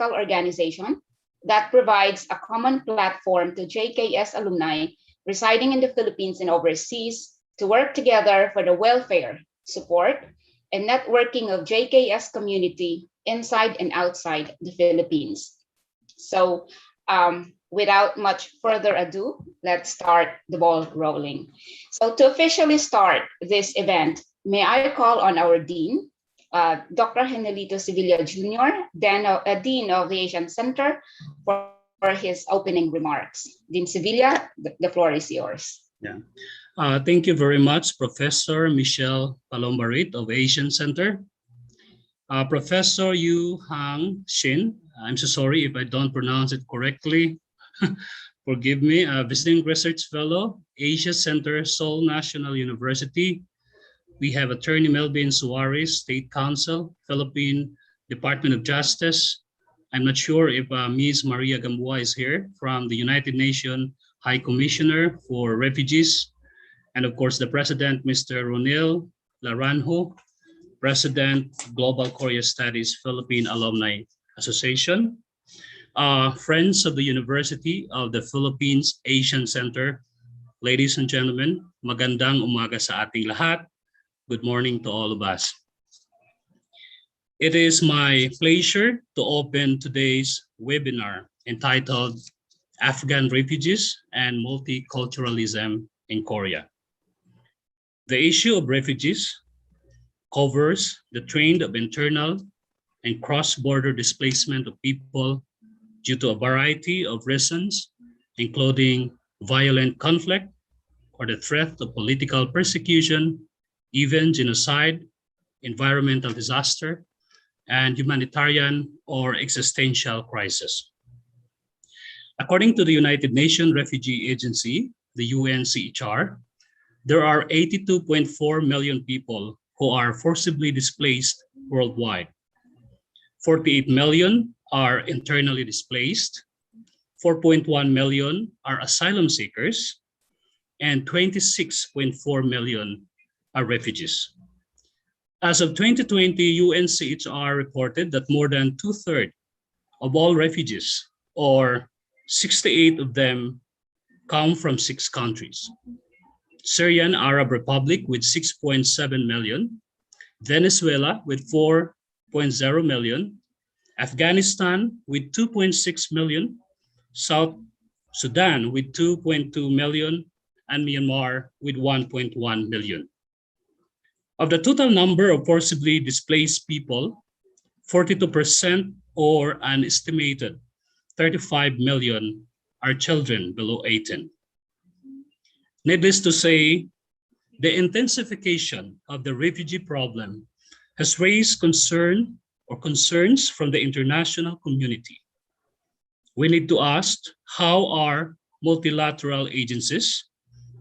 political organization that provides a common platform to JKS alumni residing in the Philippines and overseas to work together for the welfare, support, and networking of JKS community inside and outside the Philippines. So without much further ado, let's start the ball rolling. So to officially start this event, may I call on our Dean, Dr. Henelito Sevilla Jr., Dean of the Asian Center, for his opening remarks. Dean Sevilla, the floor is yours. Yeah. Thank you very much, Professor Michelle Palombarit of Asian Center. Professor Yu Hang Shin, I'm so sorry if I don't pronounce it correctly. Forgive me. Visiting Research Fellow, Asia Center, Seoul National University. We have Attorney Melvin Suarez, State Counsel, Philippine Department of Justice. I'm not sure if Ms. Maria Gamboa is here from the United Nations High Commissioner for Refugees. And of course, the President, Mr. Ronil Laranjo, President, Global Korea Studies Philippine Alumni Association. Friends of the University of the Philippines Asian Center, ladies and gentlemen, magandang umaga sa ating lahat. Good morning to all of us. It is my pleasure to open today's webinar entitled Afghan Refugees and Multiculturalism in Korea. The issue of refugees covers the trend of internal and cross-border displacement of people due to a variety of reasons, including violent conflict or the threat of political persecution, even genocide, environmental disaster, and humanitarian or existential crisis. According to the United Nations Refugee Agency, the UNCHR, there are 82.4 million people who are forcibly displaced worldwide. 48 million are internally displaced, 4.1 million are asylum seekers, and 26.4 million are refugees. As of 2020, UNCHR reported that more than 2/3 of all refugees, or 68 of them, come from 6 countries. Syrian Arab Republic with 6.7 million, Venezuela with 4.0 million, Afghanistan with 2.6 million, South Sudan with 2.2 million, and Myanmar with 1.1 million. Of the total number of forcibly displaced people, 42% or an estimated 35 million are children below 18. Needless to say, the intensification of the refugee problem has raised concerns from the international community. We need to ask how are multilateral agencies,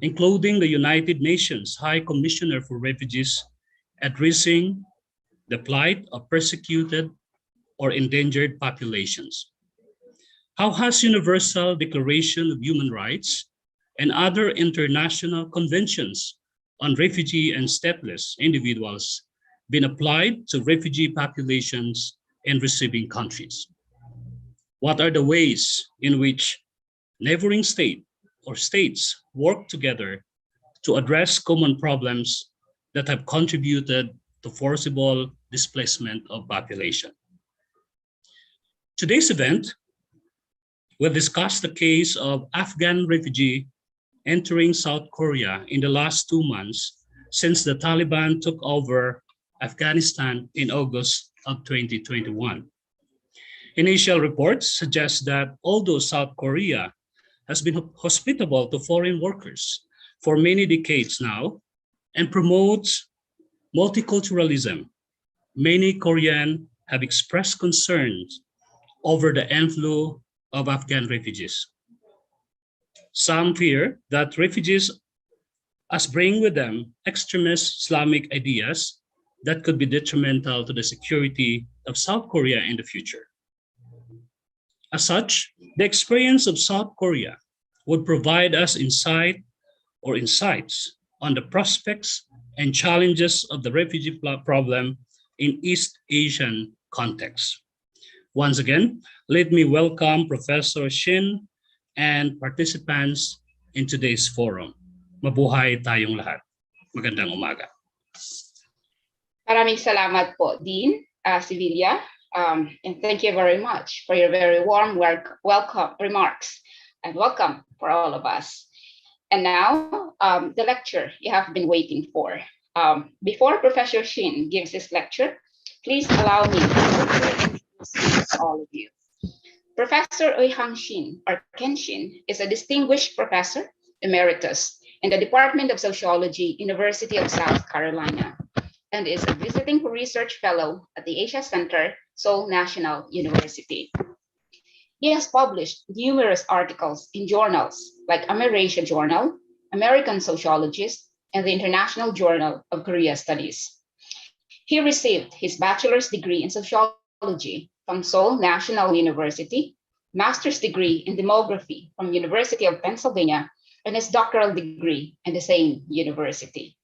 including the United Nations High Commissioner for Refugees, addressing the plight of persecuted or endangered populations. How has Universal Declaration of Human Rights and other international conventions on refugee and stateless individuals been applied to refugee populations in receiving countries? What are the ways in which neighboring states or states work together to address common problems that have contributed to forcible displacement of population? Today's event will discuss the case of Afghan refugee entering South Korea in the last 2 months since the Taliban took over Afghanistan in August of 2021. Initial reports suggest that although South Korea has been hospitable to foreign workers for many decades now and promotes multiculturalism, many Koreans have expressed concerns over the inflow of Afghan refugees. Some fear that refugees bring with them extremist Islamic ideas that could be detrimental to the security of South Korea in the future. As such, the experience of South Korea would provide us insights on the prospects and challenges of the refugee problem in East Asian context. Once again, let me welcome Professor Shin and participants in today's forum. Mabuhay tayong lahat. Magandang umaga. Maraming salamat po, Dean Sevilla, and thank you very much for your very warm welcome remarks, and welcome for all of us. And now, the lecture you have been waiting for. Before Professor Shin gives his lecture, please allow me to introduce all of you. Professor Oihang Shin, or Ken Shin, is a distinguished professor emeritus in the Department of Sociology, University of South Carolina, and is a visiting research fellow at the Asia Center, Seoul National University. He has published numerous articles in journals like AmeriAsia Journal, American Sociologist, and the International Journal of Korea Studies. He received his bachelor's degree in sociology from Seoul National University, master's degree in demography from University of Pennsylvania, and his doctoral degree in the same university.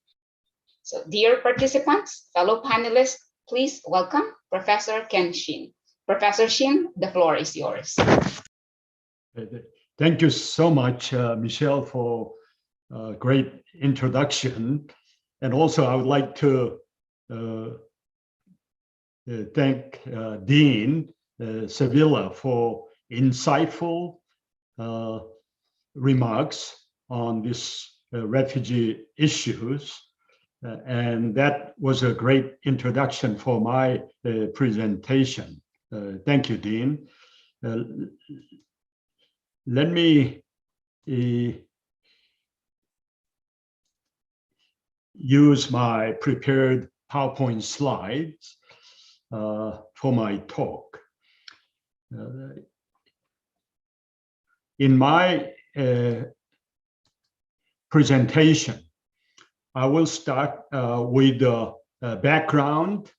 So, dear participants, fellow panelists, please welcome Professor Ken Shin. Professor Shin, the floor is yours. Thank you so much, Michelle, for a great introduction. And also, I would like to thank Dean Sevilla for insightful remarks on these refugee issues. And that was a great introduction for my presentation. Thank you, Dean. Let me use my prepared PowerPoint slides for my talk. In my presentation, I will start with the background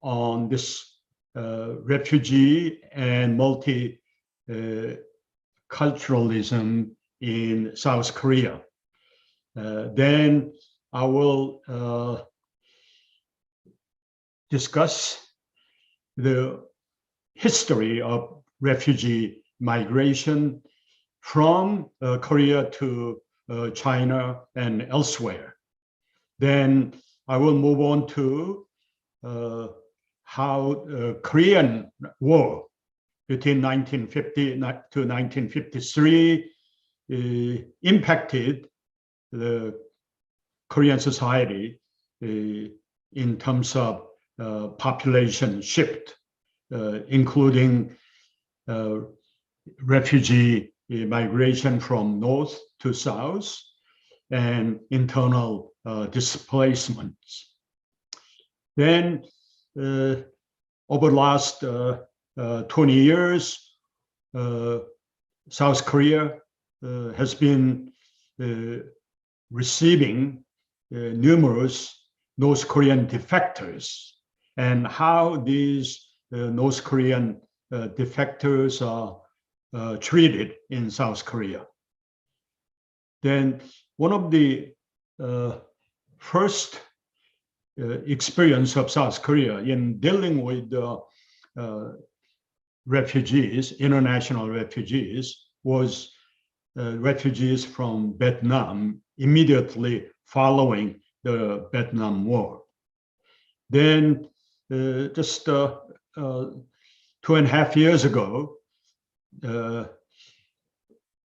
on this refugee and multiculturalism in South Korea. Then I will discuss the history of refugee migration from Korea to China and elsewhere. Then I will move on to how the Korean War between 1950 to 1953 impacted the Korean society in terms of population shift, including refugee migration from north to south and internal displacements. Then over the last 20 years, South Korea has been receiving numerous North Korean defectors, and how these North Korean defectors are treated in South Korea. Then one of the first experience of South Korea in dealing with refugees, international refugees, was refugees from Vietnam immediately following the Vietnam War. Then just 2.5 years ago,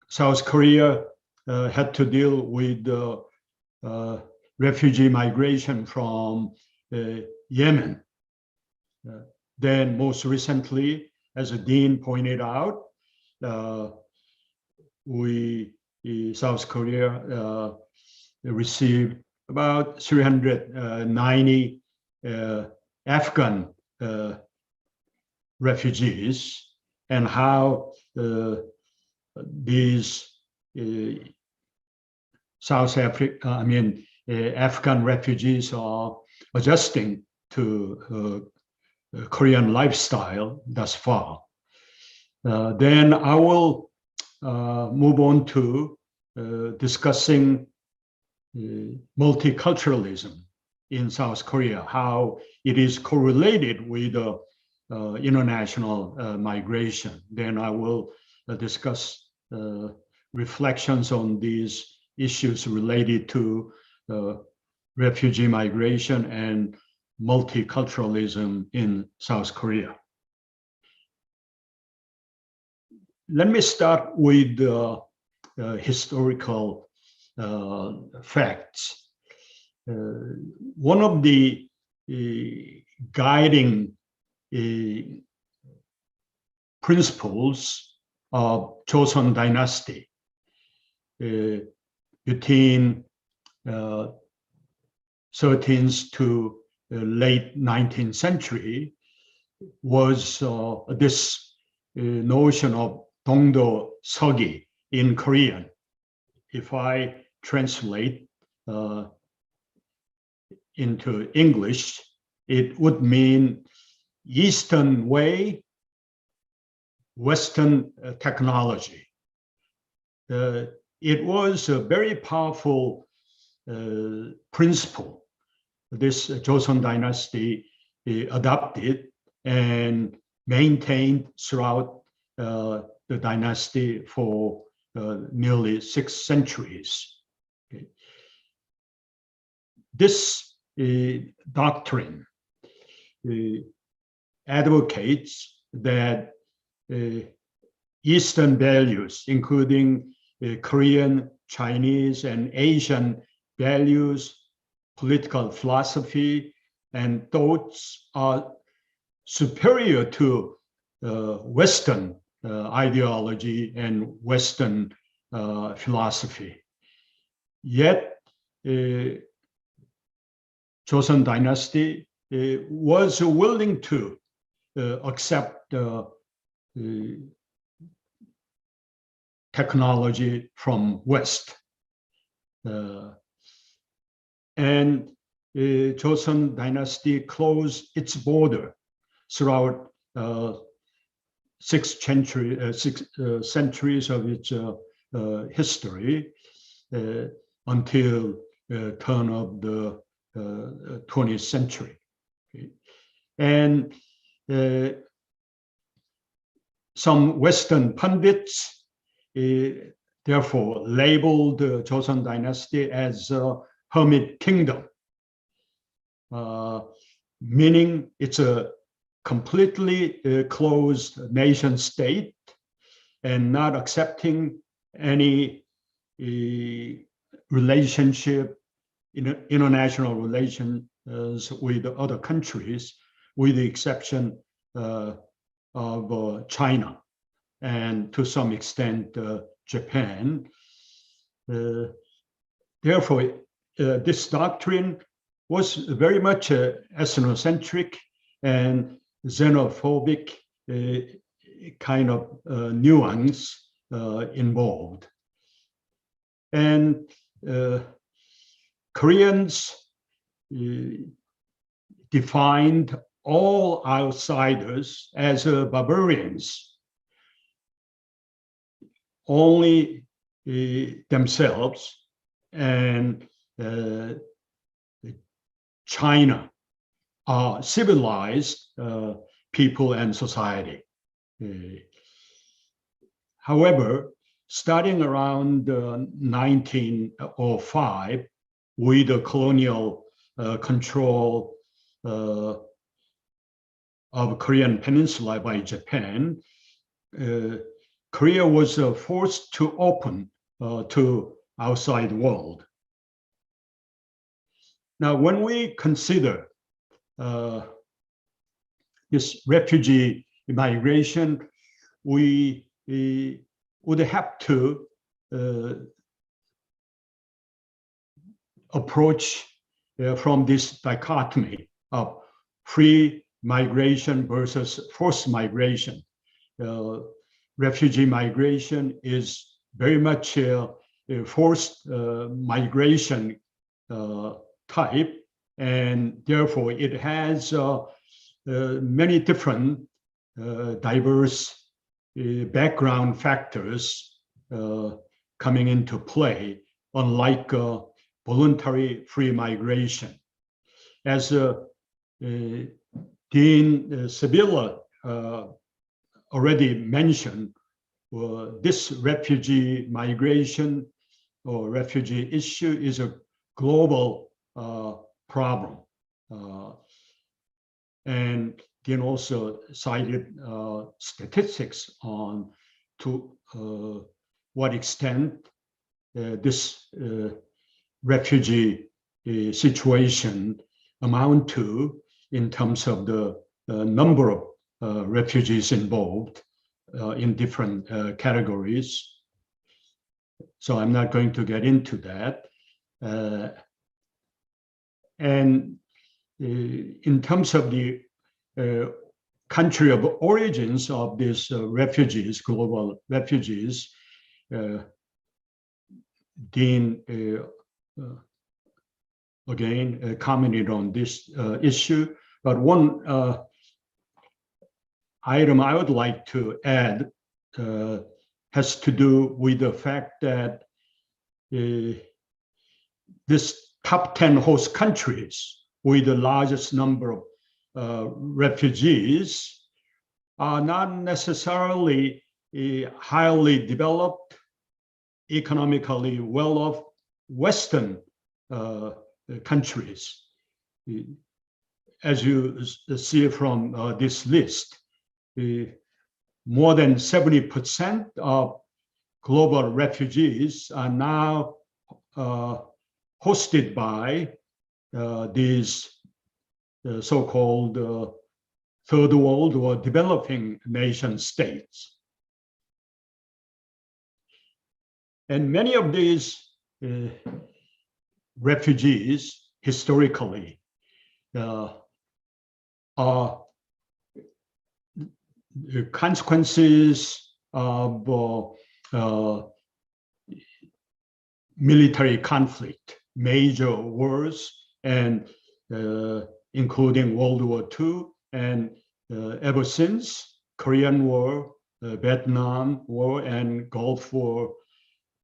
South Korea had to deal with refugee migration from Yemen. Then most recently, as the Dean pointed out, South Korea received about 390 Afghan refugees, and how these Afghan refugees are adjusting to Korean lifestyle thus far. Then I will move on to discussing multiculturalism in South Korea, how it is correlated with international migration. Then I will discuss reflections on these issues related to refugee migration and multiculturalism in South Korea. Let me start with historical facts. One of the guiding principles of Joseon dynasty between 13th to late 19th century was this notion of Dongdo Seogi in Korean. If I translate into English, it would mean Eastern way, Western technology. It was a very powerful principle this Joseon dynasty adopted and maintained throughout the dynasty for nearly 6 centuries. Okay. This doctrine advocates that Eastern values, including Korean, Chinese, and Asian values, political philosophy, and thoughts are superior to Western ideology and Western philosophy. Yet, Joseon dynasty was willing to accept technology from West. And Joseon dynasty closed its border throughout 6 centuries of its history until turn of the 20th century. Okay. And some Western pundits therefore labeled the Joseon dynasty as a hermit kingdom, meaning it's a completely closed nation state and not accepting any relationship, international relations with other countries, with the exception of China and to some extent Japan. Therefore, this doctrine was very much ethnocentric and xenophobic kind of nuance involved. And Koreans defined all outsiders as barbarians. Only themselves and China are civilized people and society. However, starting around 1905, with the colonial control of Korean Peninsula by Japan, Korea was forced to open to outside world. Now, when we consider this refugee migration, we would have to approach from this dichotomy of free migration versus forced migration. Refugee migration is very much a forced migration type, and therefore it has many different diverse background factors coming into play, unlike voluntary free migration. As Dean Sabila already mentioned, this refugee migration or refugee issue is a global problem. And Dean also cited statistics on to what extent this refugee situation amount to in terms of the number of refugees involved in different categories. So I'm not going to get into that. And in terms of the country of origins of these refugees, global refugees, Dean again commented on this issue. But one item I would like to add has to do with the fact that this top 10 host countries with the largest number of refugees are not necessarily highly developed, economically well-off Western countries. As you see from this list, more than 70% of global refugees are now hosted by these so-called third world or developing nation states. And many of these refugees historically are the consequences of military conflict, major wars, and including World War II, and ever since Korean War, Vietnam War, and Gulf War,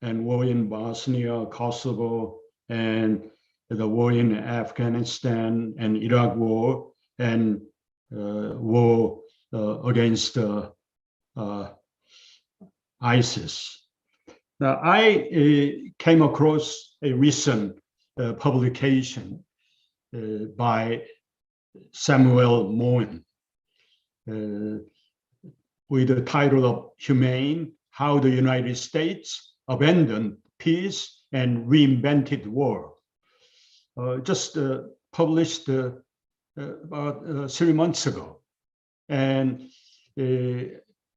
and war in Bosnia, Kosovo, and the war in Afghanistan, and Iraq War, and war against ISIS. Now, I came across a recent publication by Samuel Moon with the title of Humane: How the United States Abandoned Peace and Reinvented War. Just published about 3 months ago. And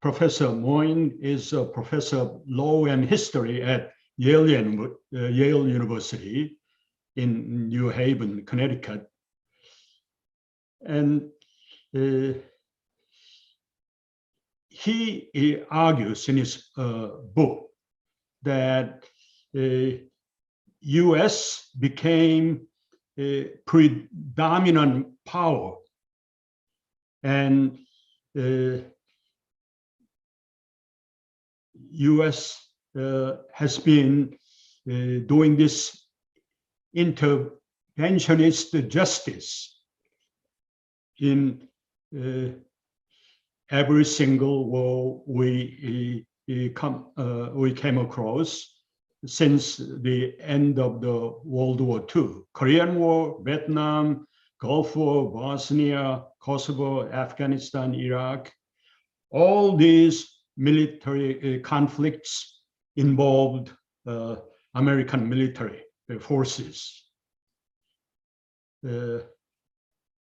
Professor Moyne is a professor of law and history at Yale University in New Haven, Connecticut. And he argues in his book that US became a predominant power, and US has been doing this interventionist justice in every single war we came across since the end of the World War II. Korean War, Vietnam, Gulf War, Bosnia, Kosovo, Afghanistan, Iraq. All these military conflicts involved American military forces.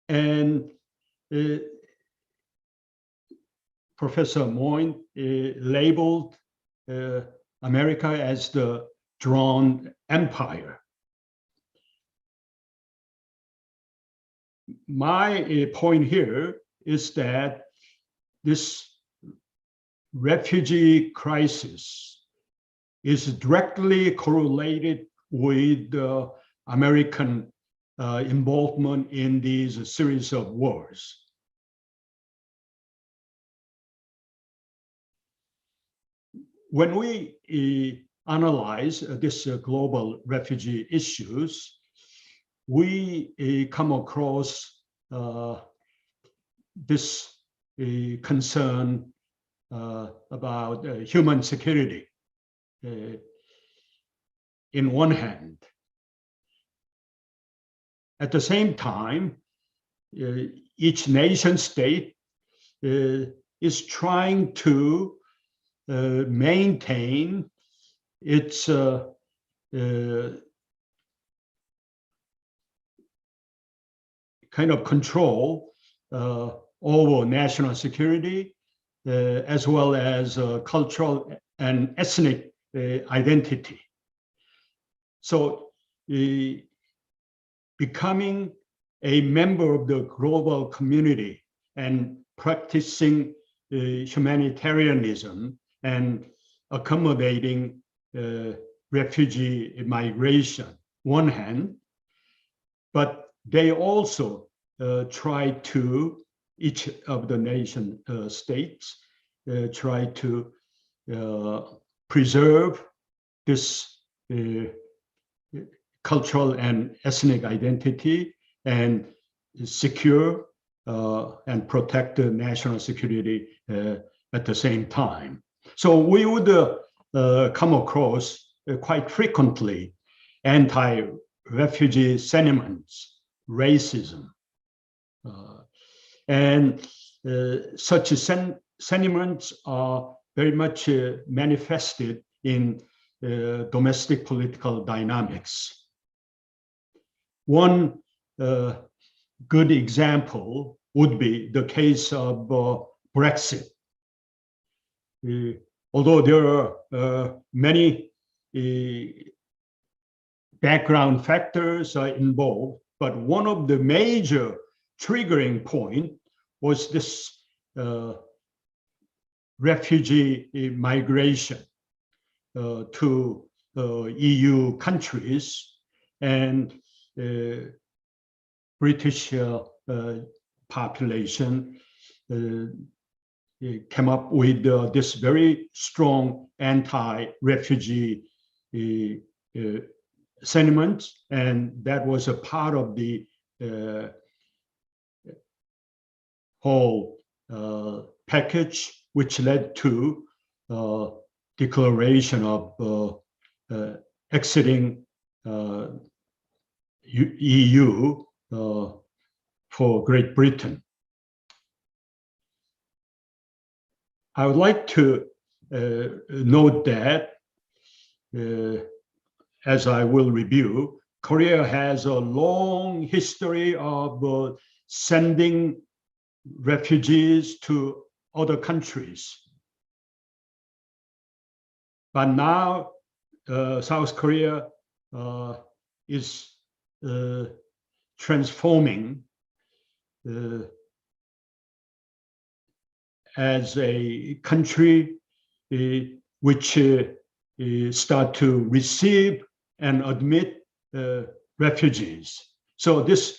And Professor Moyne labeled America as the drone empire. My point here is that this refugee crisis is directly correlated with American involvement in these series of wars. When we analyze this global refugee issues, we come across this concern about human security in one hand. At the same time, each nation state is trying to maintain its kind of control over national security, as well as cultural and ethnic identity. So becoming a member of the global community and practicing humanitarianism and accommodating refugee migration, one hand, but they also try to, each of the nation states, try to preserve this cultural and ethnic identity and secure and protect the national security at the same time. So we would come across quite frequently anti-refugee sentiments, racism, and such sentiments are very much manifested in domestic political dynamics. One good example would be the case of Brexit. Although there are many background factors involved, but one of the major triggering point was this refugee migration to EU countries, and British population came up with this very strong anti-refugee sentiment, and that was a part of the whole package, which led to declaration of exiting EU for Great Britain. I would like to note that, as I will review, Korea has a long history of sending refugees to other countries. But now South Korea is transforming as a country which start to receive and admit refugees. So this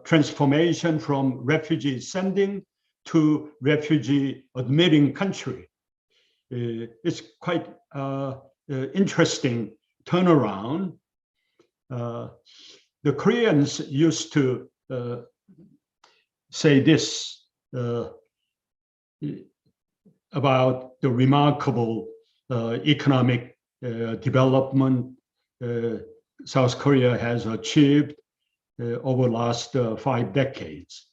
transformation from refugee sending to refugee admitting country is quite interesting turnaround. The Koreans used to say this about the remarkable economic development South Korea has achieved over the last 5 decades.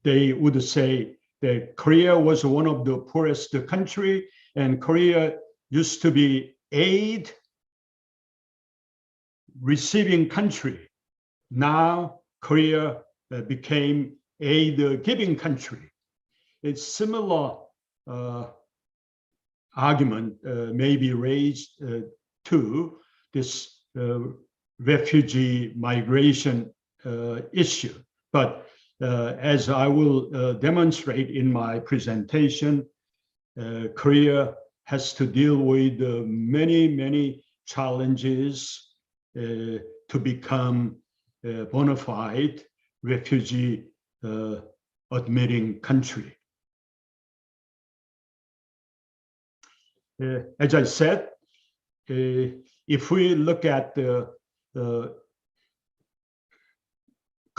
They would say that Korea was one of the poorest country, and Korea used to be aid receiving country. Now Korea became aid giving country. It's similar argument may be raised to this refugee migration issue. But as I will demonstrate in my presentation, Korea has to deal with many challenges to become a bona fide refugee admitting country. As I said, if we look at the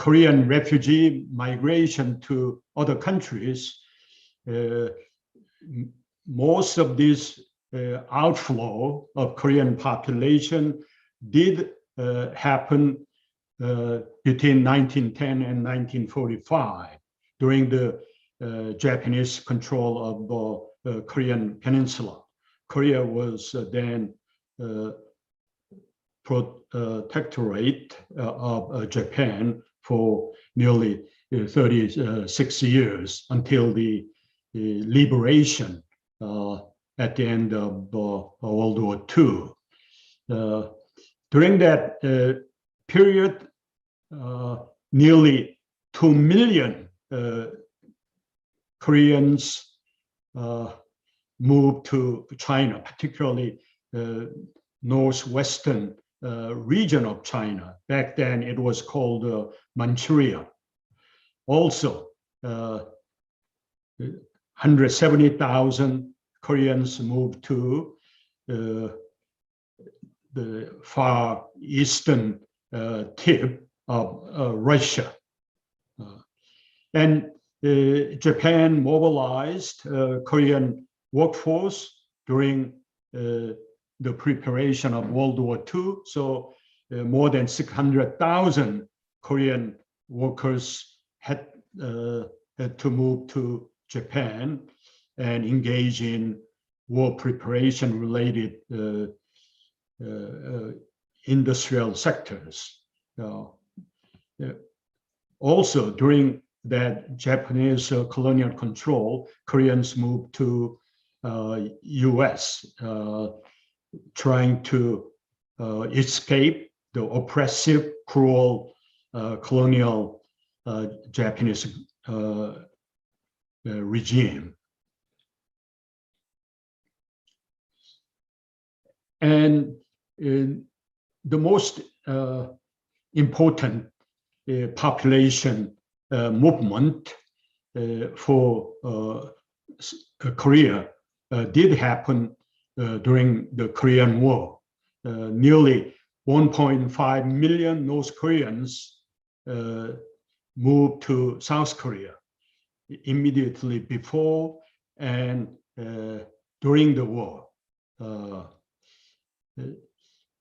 Korean refugee migration to other countries, most of this outflow of Korean population did happen between 1910 and 1945 during the Japanese control of the Korean Peninsula. Korea was then protectorate of Japan for nearly 36 years until the liberation at the end of World War II. During that period, nearly 2 million Koreans moved to China, particularly northwestern region of China. Back then, it was called Manchuria. Also, 170,000 Koreans moved to the far eastern tip of Russia. And Japan mobilized Korean workforce during the preparation of World War II. So more than 600,000 Korean workers had to move to Japan and engage in war preparation related industrial sectors. Also, during that Japanese colonial control, Koreans moved to US, trying to escape the oppressive, cruel colonial Japanese regime. And the most important population movement for Korea did happen during the Korean War. Nearly 1.5 million North Koreans moved to South Korea immediately before and during the war.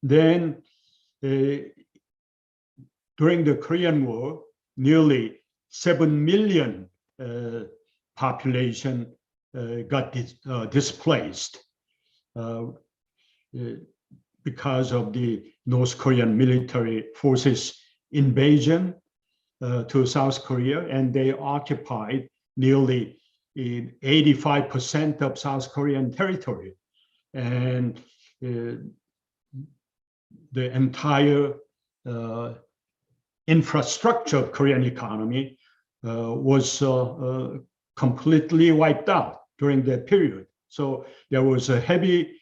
Then, during the Korean War, nearly 7 million population got displaced because of the North Korean military forces invasion to South Korea, and they occupied nearly 85% of South Korean territory. And the entire infrastructure of Korean economy was completely wiped out during that period. So there was a heavy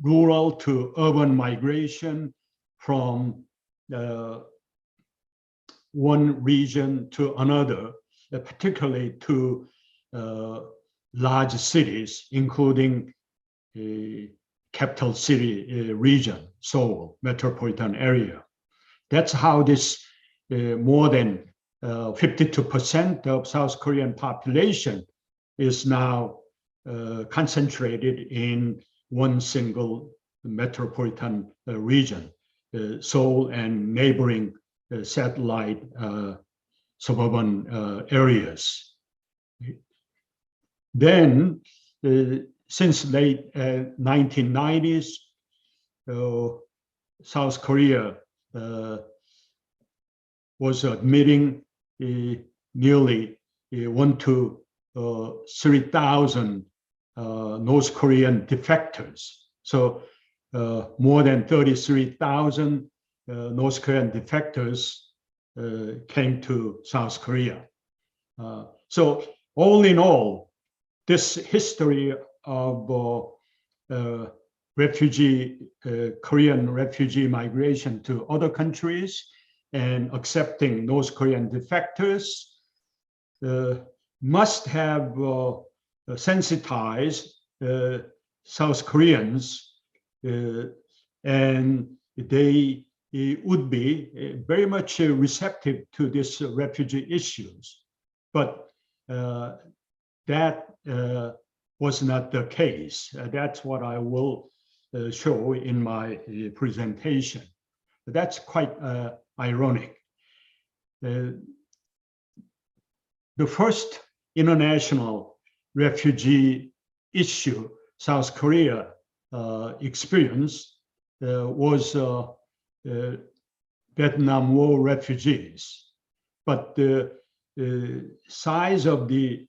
rural to urban migration from one region to another, particularly to large cities, including capital city region, Seoul metropolitan area. That's how this more than 52% of South Korean population is now concentrated in one single metropolitan region, Seoul and neighboring satellite suburban areas. Then, since late 1990s, South Korea was admitting nearly 1 to 3,000 North Korean defectors. So more than 33,000 North Korean defectors came to South Korea. So all in all, this history of Korean refugee migration to other countries and accepting North Korean defectors must have sensitized South Koreans, and they would be very much receptive to this refugee issues, but that was not the case. That's what I will show in my presentation. That's quite ironic. The first international refugee issue South Korea experienced was Vietnam War refugees. But the size of the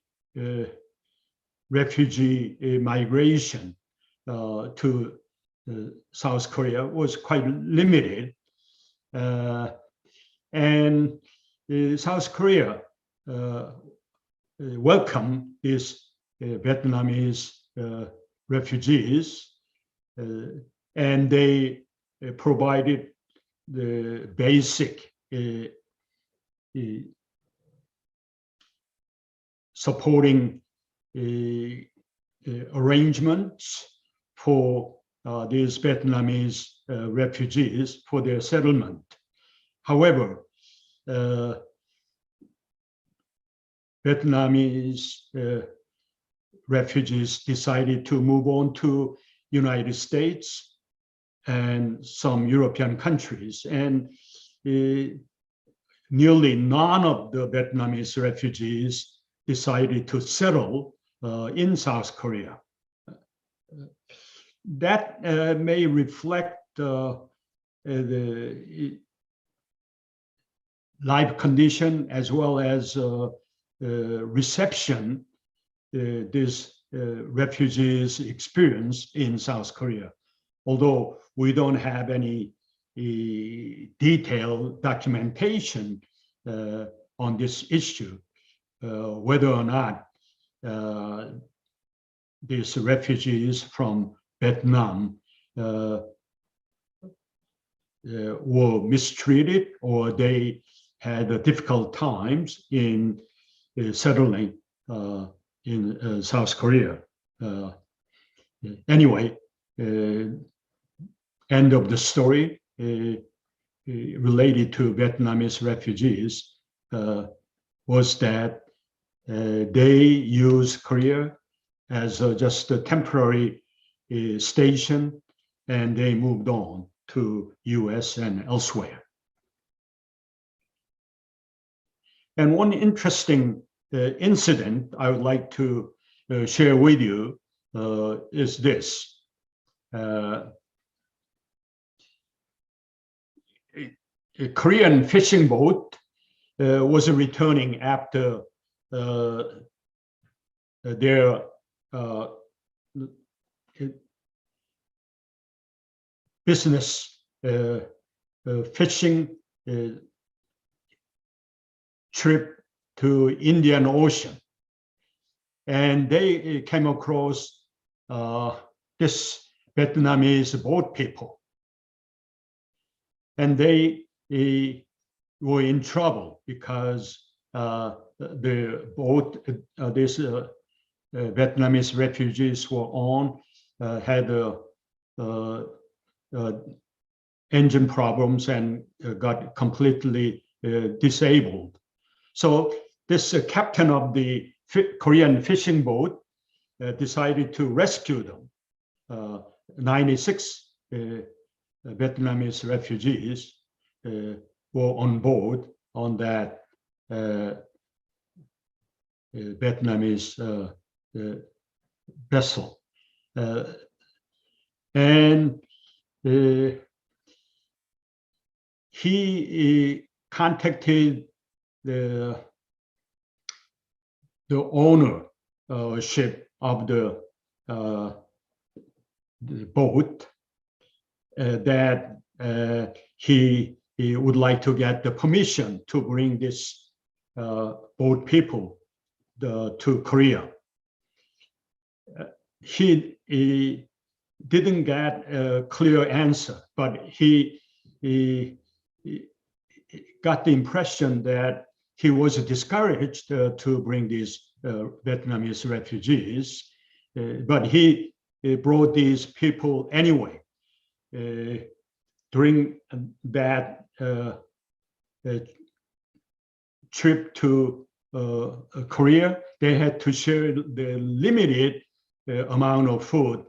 refugee migration to South Korea was quite limited. And South Korea welcomed these Vietnamese refugees, and they provided the basic supporting arrangements for these Vietnamese refugees for their settlement. However, Vietnamese refugees decided to move on to United States and some European countries, and nearly none of the Vietnamese refugees decided to settle in South Korea. That may reflect the life condition as well as reception these refugees experience in South Korea. Although we don't have any detailed documentation on this issue, whether or not these refugees from Vietnam were mistreated or they had difficult times in settling in South Korea. Anyway, end of the story related to Vietnamese refugees was that they used Korea as just a temporary station, and they moved on to US and elsewhere. And one interesting incident I would like to share with you is this. A Korean fishing boat was returning after their business fishing trip to Indian Ocean, and they came across this Vietnamese boat people, and they were in trouble because the boat these Vietnamese refugees were on had engine problems and got completely disabled. So this captain of the Korean fishing boat decided to rescue them. 96 Vietnamese refugees were on board on that Vietnamese vessel. And he contacted the ownership of the boat that he would like to get the permission to bring this boat people to Korea. He didn't get a clear answer, but he got the impression that he was discouraged to bring these Vietnamese refugees, but he brought these people anyway during that trip to Korea, they had to share the limited amount of food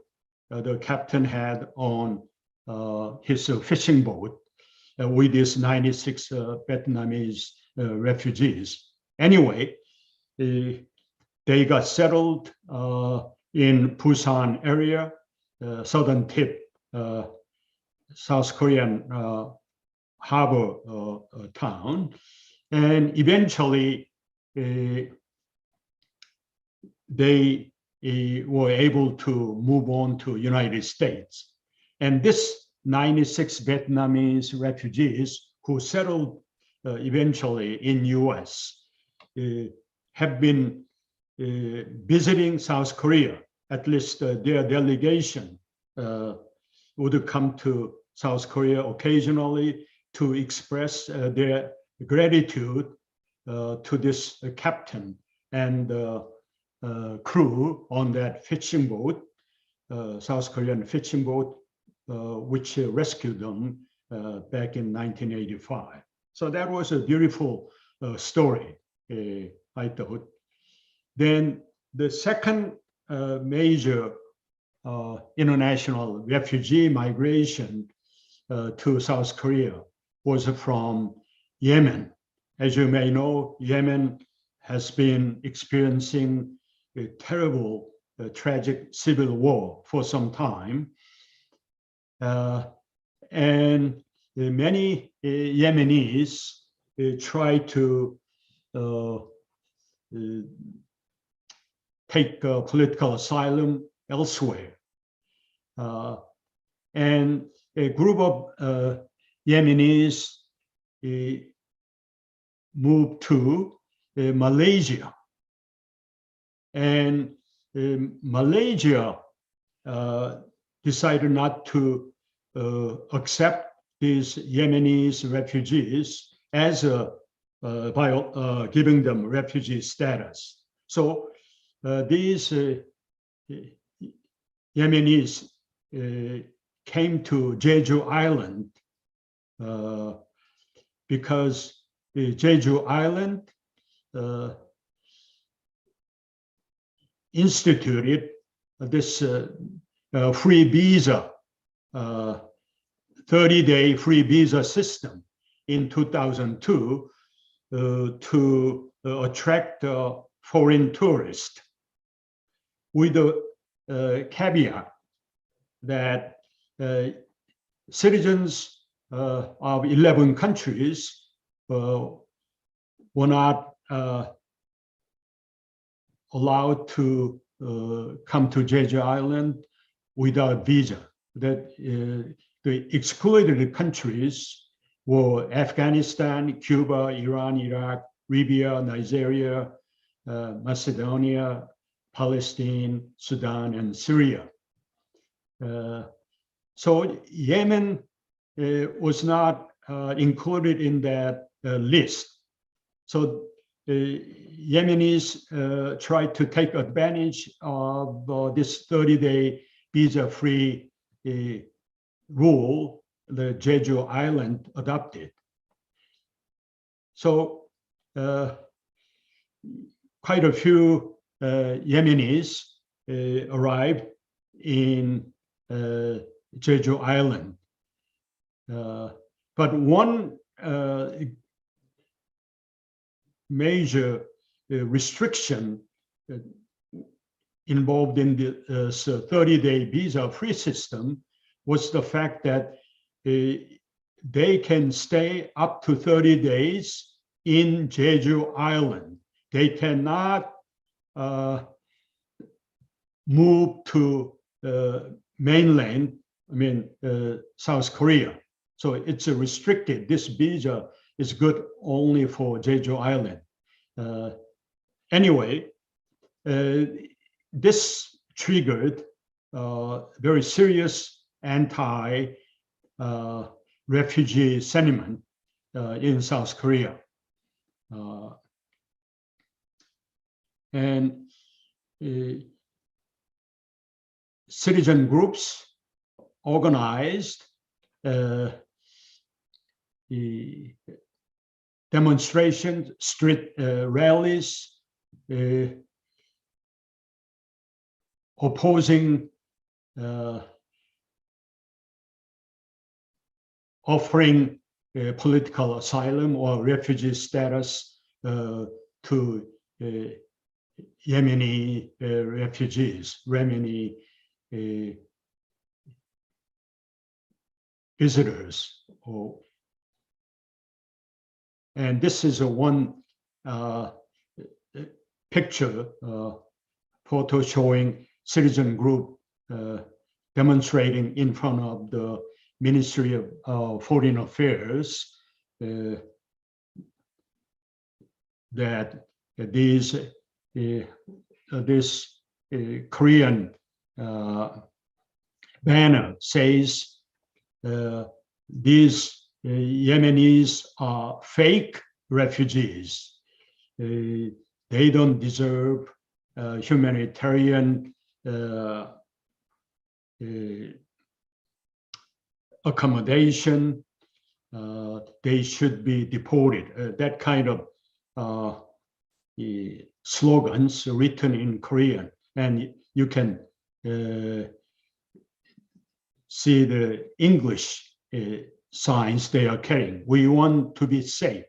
the captain had on his fishing boat with these 96 Vietnamese refugees. Anyway, they got settled in Busan area, southern tip, South Korean harbor town, and eventually they were able to move on to United States. And this 96 Vietnamese refugees who settled eventually in US have been visiting South Korea. At least their delegation would come to South Korea occasionally to express their gratitude to this captain and crew on that fishing boat, South Korean fishing boat, which rescued them back in 1985. So that was a beautiful story, I thought. Then the second major international refugee migration to South Korea was from Yemen. As you may know, Yemen has been experiencing a terrible, tragic civil war for some time. And many Yemenis try to take political asylum elsewhere. And a group of Yemenis moved to Malaysia. And Malaysia decided not to accept these Yemeni refugees as by giving them refugee status. So these Yemenis came to Jeju Island because Jeju Island instituted this free visa, 30-day free visa system in 2002 to attract foreign tourists, with the caveat that citizens of 11 countries were not allowed to come to Jeju Island without visa. That the excluded countries were Afghanistan, Cuba, Iran, Iraq, Libya, Nigeria, Macedonia, Palestine, Sudan, and Syria. So Yemen was not included in that list. So the Yemenis tried to take advantage of this 30-day visa-free rule the Jeju Island adopted. So quite a few Yemenis arrived in Jeju Island. But one major restriction involved in the 30-day visa-free system was the fact that they can stay up to 30 days in Jeju Island. They cannot move to mainland, South Korea. So it's restricted. This visa is good only for Jeju Island. Anyway, this triggered very serious anti-refugee sentiment in South Korea. And citizen groups organized demonstrations, street rallies, opposing, offering political asylum or refugee status to Yemeni refugees, Yemeni visitors. And this is one picture, photo showing citizen group demonstrating in front of the Ministry of Foreign Affairs that this Korean banner says these Yemenis are fake refugees. They don't deserve humanitarian accommodation. They should be deported. That kind of slogans written in Korean, and you can see the English signs they are carrying. We want to be safe.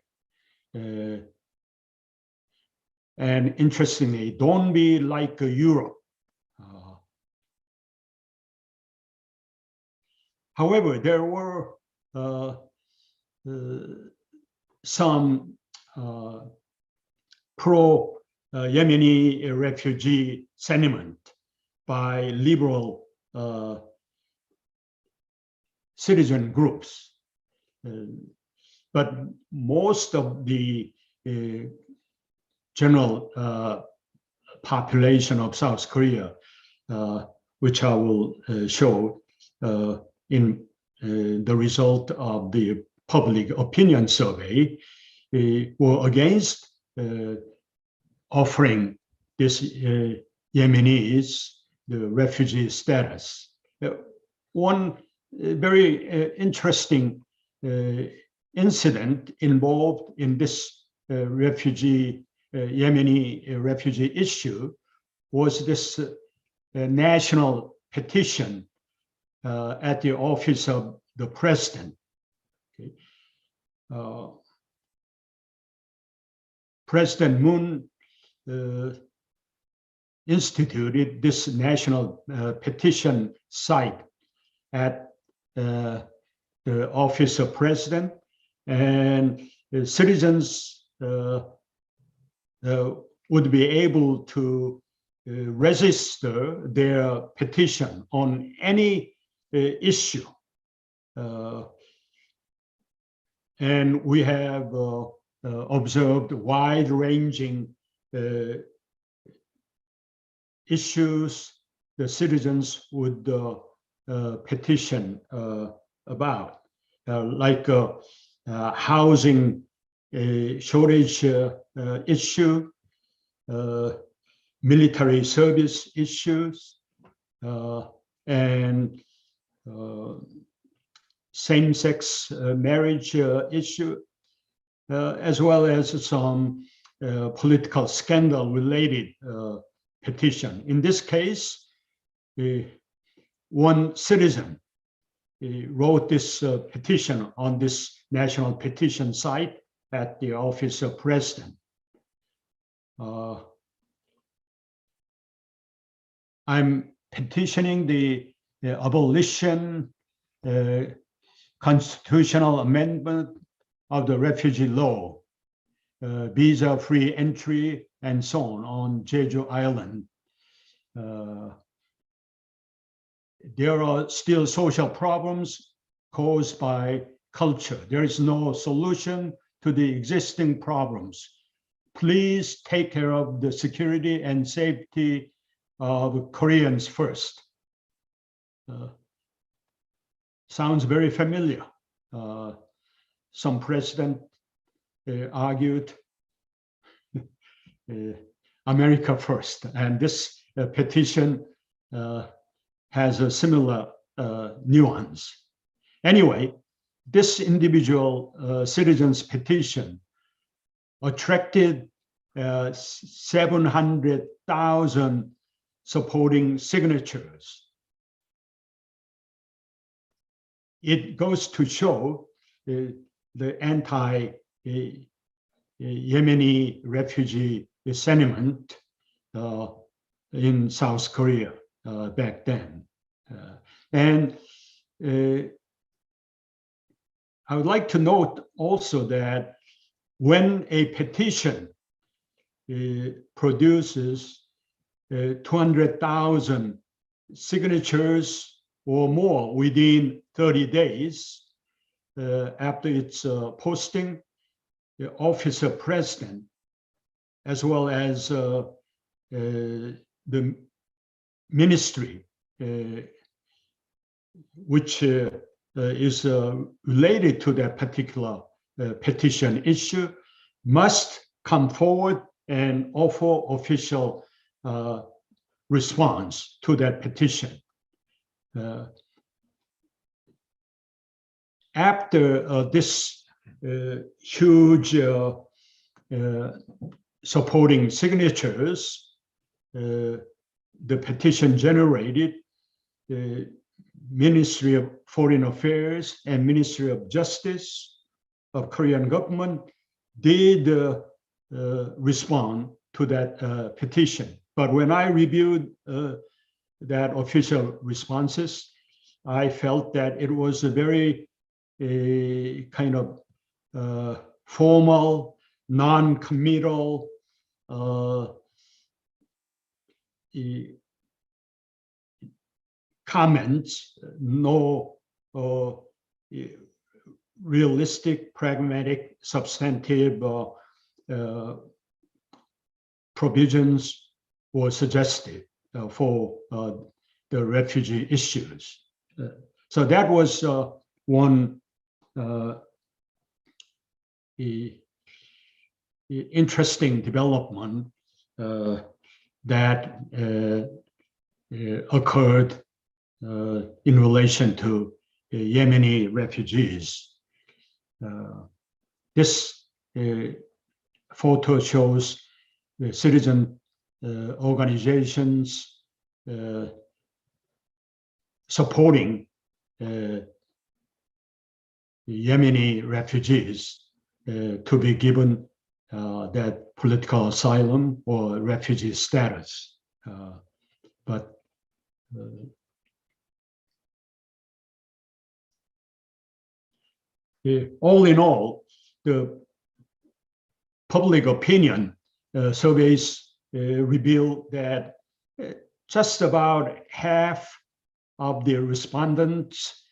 And interestingly, don't be like Europe. However, there were some pro-Yemeni refugee sentiment by liberal citizen groups. But most of the general population of South Korea, which I will show in the result of the public opinion survey, were against offering this Yemenis the refugee status. One very interesting incident involved in this Yemeni refugee issue was this national petition at the office of the president. Okay. President Moon instituted this national petition site at the office of president, and citizens would be able to register their petition on any issue. And we have observed wide-ranging issues the citizens would petition about, like housing shortage issue, military service issues, and same-sex marriage issue, as well as some political scandal-related petition. In this case, one citizen wrote this petition on this national petition site at the office of president. I'm petitioning the abolition, constitutional amendment of the refugee law, visa-free entry, and so on Jeju Island. There are still social problems caused by culture. There is no solution to the existing problems. Please take care of the security and safety of Koreans first. Sounds very familiar. Some president argued America first, and this petition has a similar nuance. Anyway, this individual citizens petition attracted 700,000 supporting signatures. It goes to show the anti-Yemeni refugee sentiment in South Korea back then. And I would like to note also that when a petition produces 200,000 signatures or more within 30 days after its posting, the office of president, as well as the ministry, which is related to that particular petition issue, must come forward and offer official response to that petition. After this huge supporting signatures, the petition generated, the Ministry of Foreign Affairs and Ministry of Justice of Korean government did respond to that petition. But when I reviewed that official responses, I felt that it was a very kind of formal, non-committal comments, no realistic, pragmatic, substantive provisions were suggested for the refugee issues. So that was one interesting development that occurred in relation to Yemeni refugees. This photo shows the citizen organizations supporting Yemeni refugees to be given that political asylum or refugee status. But all in all, the public opinion surveys reveal that just about half of the respondents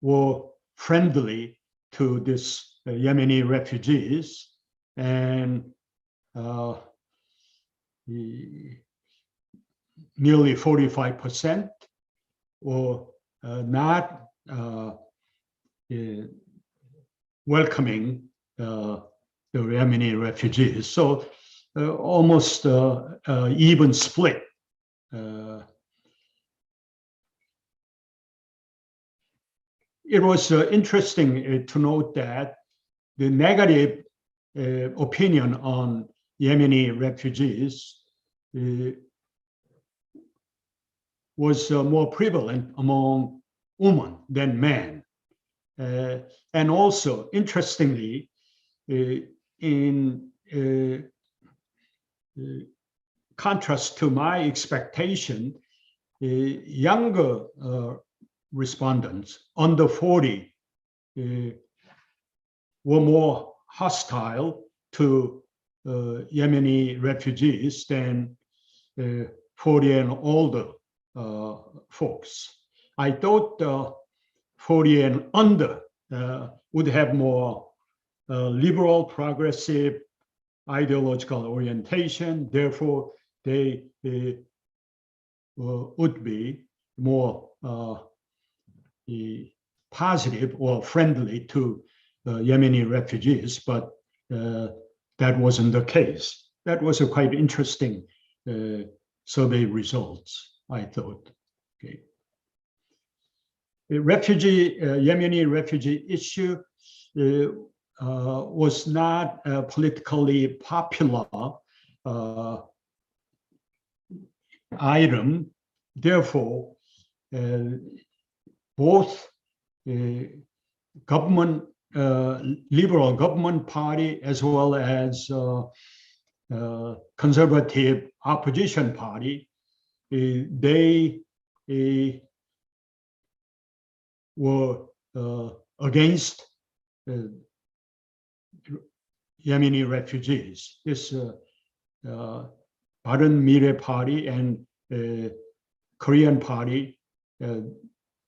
were friendly to this Yemeni refugees, and nearly 45% were not welcoming the Yemeni refugees. So almost even split. It was interesting to note that the negative opinion on Yemeni refugees was more prevalent among women than men. And also, interestingly, in contrast to my expectation, younger respondents under 40 were more hostile to Yemeni refugees than 40 and older folks. I thought 40 and under would have more liberal, progressive, ideological orientation. Therefore, they would be more positive or friendly to Yemeni refugees, but that wasn't the case. That was a quite interesting survey results, I thought. Okay. Yemeni refugee issue was not a politically popular item. Therefore, both government, liberal government party, as well as conservative opposition party, they were against Yemeni refugees. This Bareun Mirae party and Korean party, the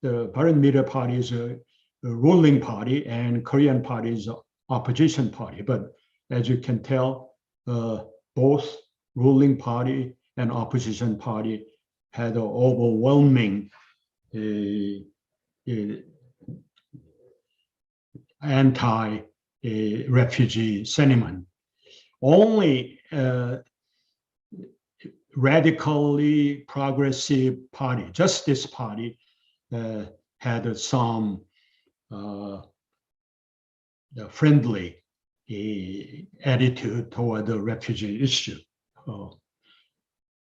Bareun Mirae party is a ruling party and Korean party is an opposition party. But as you can tell, both ruling party and opposition party had an overwhelming anti-refugee sentiment. Only radically progressive party, Justice Party, had some friendly attitude toward the refugee issue.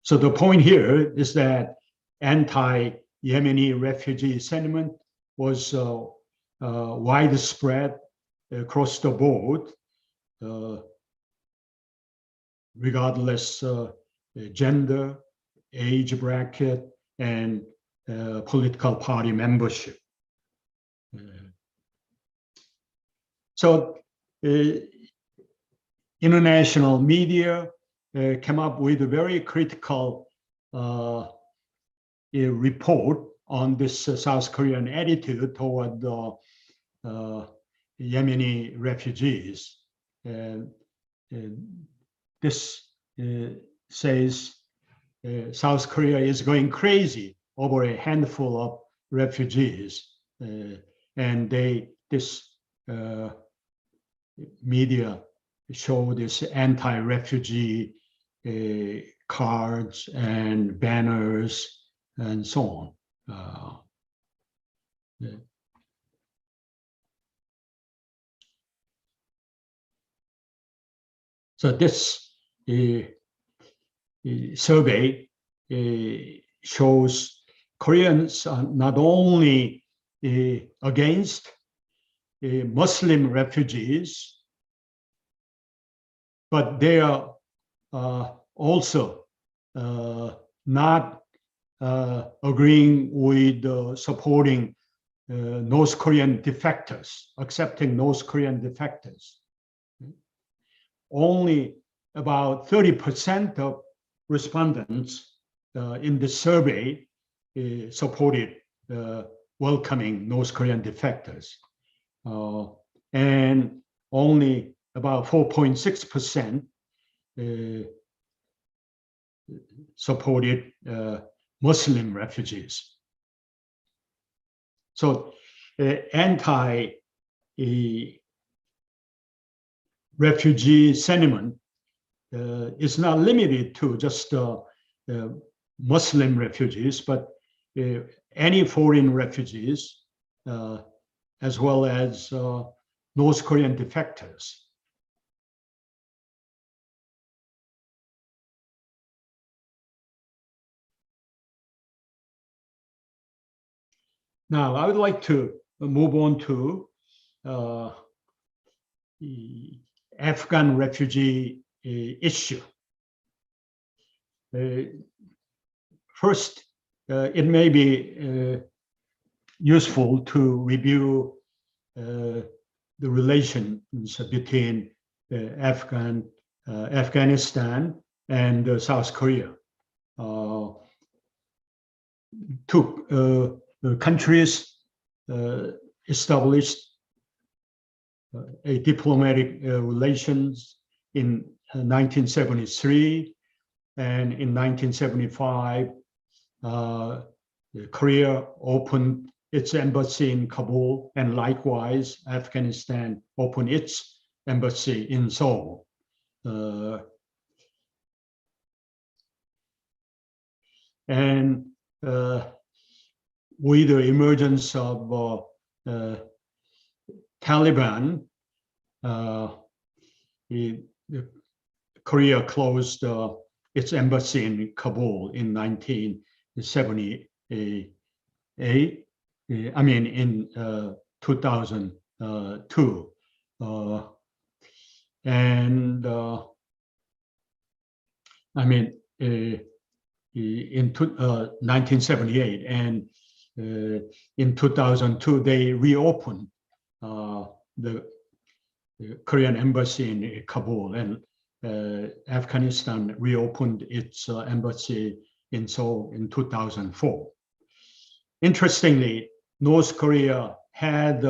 So the point here is that anti-Yemeni refugee sentiment was widespread across the board, regardless gender, age bracket, and political party membership. So international media came up with a very critical report on this South Korean attitude toward the Yemeni refugees. This says South Korea is going crazy over a handful of refugees, and this media show this anti-refugee cards and banners and so on. So this survey shows Koreans are not only against Muslim refugees, but they are also not agreeing with supporting North Korean defectors, accepting North Korean defectors. Only about 30% of respondents in the survey supported welcoming North Korean defectors. And only about 4.6% supported Muslim refugees. So anti-refugee sentiment is not limited to just Muslim refugees, but any foreign refugees, as well as North Korean defectors. Now, I would like to move on to the Afghan refugee issue. First, it may be useful to review the relations between Afghanistan and South Korea. Two countries established a diplomatic relations in 1973, and in 1975, Korea opened its embassy in Kabul, and likewise, Afghanistan opened its embassy in Seoul. And with the emergence of Taliban, Korea closed its embassy in Kabul in 1978. I mean, in 2002. I mean, in 1978, and in 2002 they reopened the Korean embassy in Kabul, and Afghanistan reopened its embassy in Seoul in 2004. Interestingly, North Korea had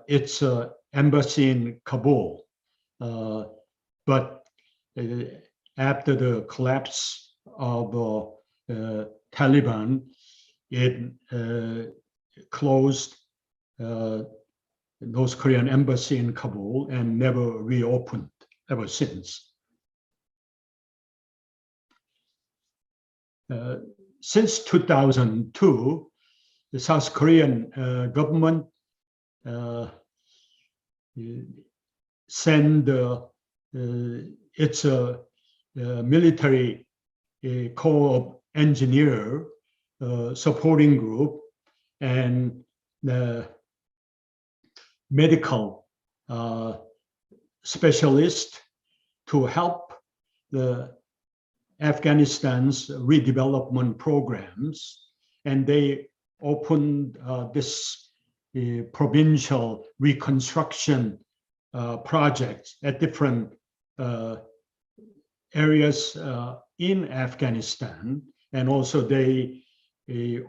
its embassy in Kabul, but after the collapse of Taliban, it closed North Korean embassy in Kabul and never reopened ever since. Since 2002, the South Korean government sent its military corps of engineer supporting group and medical specialist to help the Afghanistan's redevelopment programs, and they opened this provincial reconstruction projects at different areas in Afghanistan, and also they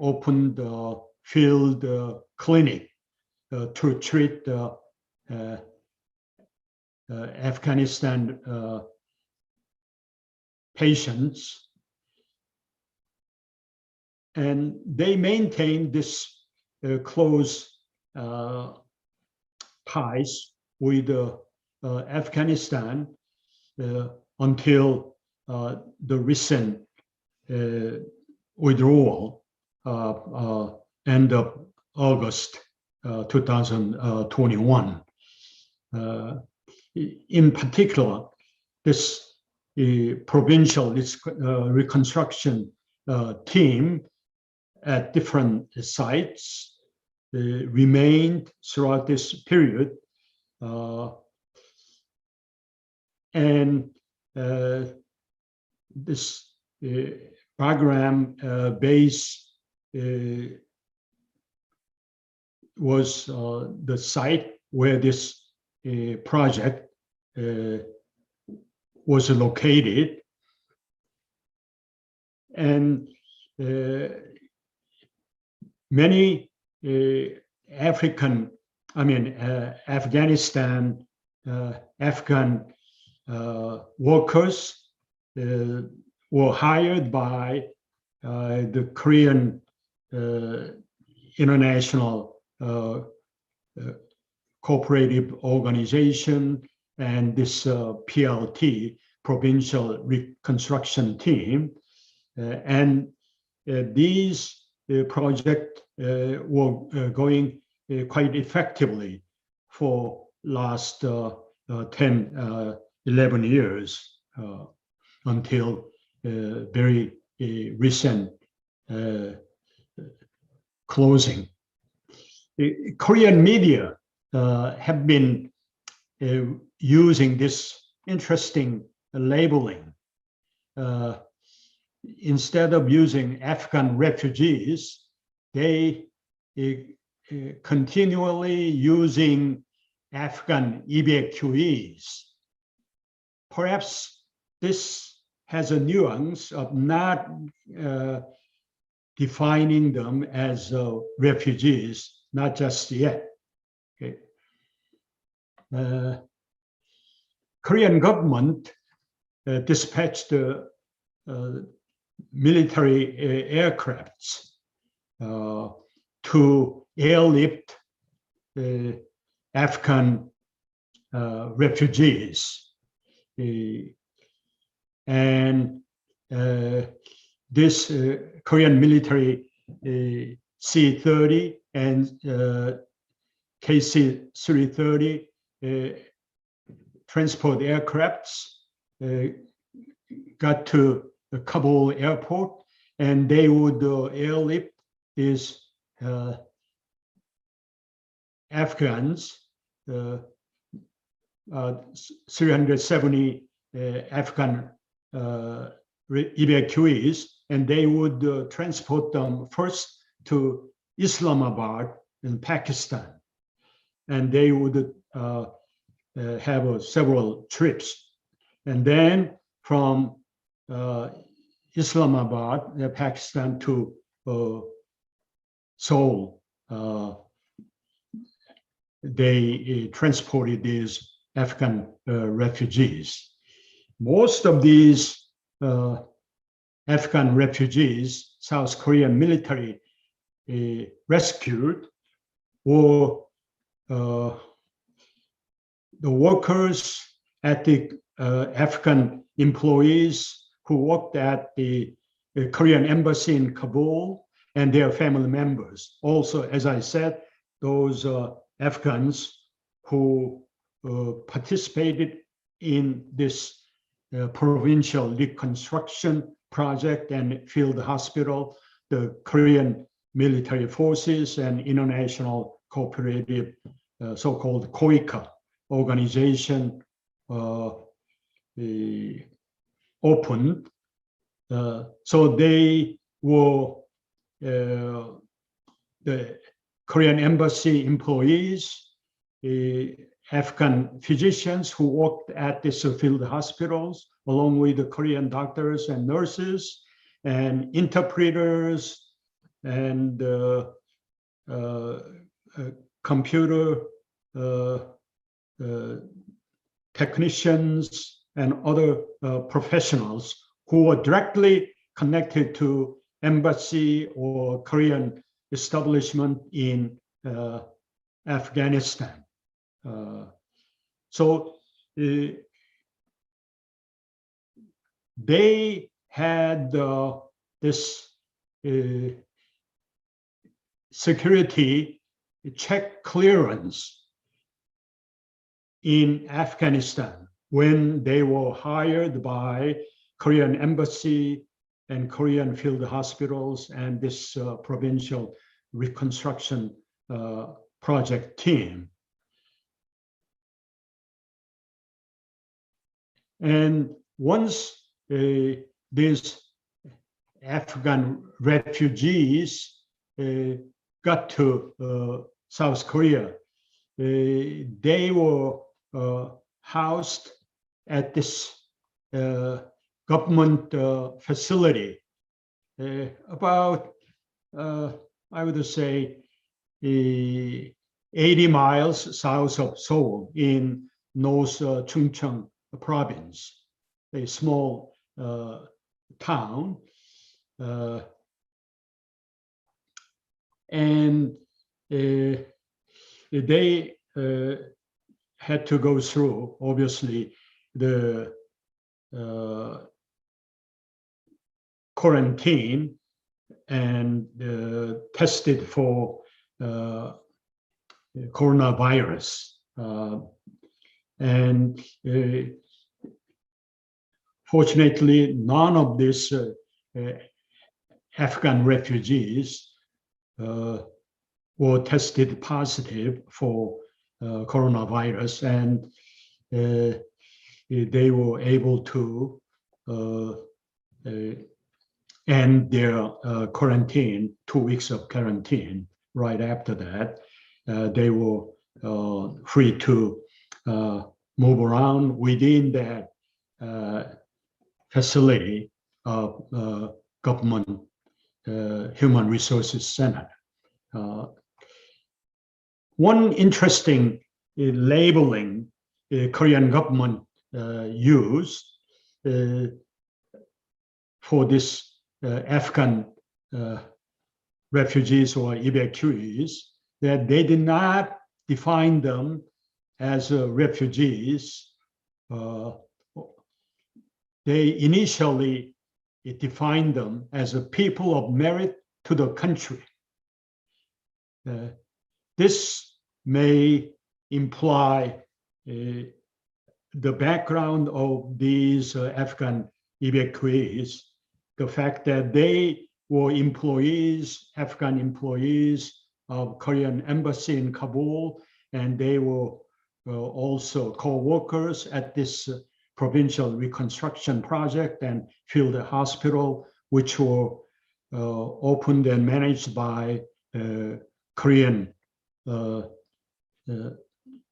opened a field clinic to treat Afghanistan patients, and they maintained this close ties with Afghanistan until the recent withdrawal end of August 2021. In particular, this provincial reconstruction team at different sites remained throughout this period, and this program base was the site where this project was located, and many Afghanistan, Afghan workers were hired by the Korean International Cooperative Organization and this PLT, Provincial Reconstruction Team. And these projects were going quite effectively for last 10, 11 years until very recent closing. Korean media have been using this interesting labeling. Instead of using Afghan refugees, they continually using Afghan evacuees. Perhaps this has a nuance of not defining them as refugees, not just yet. Okay. Korean government dispatched military aircrafts to airlift Afghan refugees. And this Korean military C-30 and KC-330 transport aircrafts got to the Kabul airport, and they would airlift these Afghans, 370 Afghan evacuees, and they would transport them first to Islamabad in Pakistan, and they would have several trips, and then from Islamabad, Pakistan, to Seoul. They transported these Afghan refugees. Most of these Afghan refugees, South Korean military rescued, were the workers at the Afghan employees who worked at the Korean embassy in Kabul and their family members. Also, as I said, those Afghans who participated in this provincial reconstruction project and field hospital, the Korean military forces and international cooperative, so-called KOICA organization opened. So they were the Korean embassy employees, Afghan physicians who worked at these field hospitals, along with the Korean doctors and nurses, and interpreters, and computer technicians, and other professionals who were directly connected to embassy or Korean establishment in Afghanistan. So they had this security check clearance in Afghanistan when they were hired by Korean embassy and Korean field hospitals and this provincial reconstruction project team. And once these Afghan refugees got to South Korea, they were housed at this government facility about, I would say, 80 miles south of Seoul in North Chungcheong province, a small town. And they had to go through, obviously, the quarantine and tested for coronavirus. And fortunately, none of these Afghan refugees were tested positive for coronavirus, and they were able to end their quarantine, 2 weeks of quarantine. Right after that, they were free to move around within that facility of government human resources center. One interesting labeling the Korean government used for this Afghan refugees or evacuees, that they did not define them as refugees. They initially defined them as a people of merit to the country. This may imply the background of these Afghan evacuees, the fact that they were employees, Afghan employees of Korean embassy in Kabul, and they were also co-workers at this provincial reconstruction project and field hospital, which were opened and managed by Korean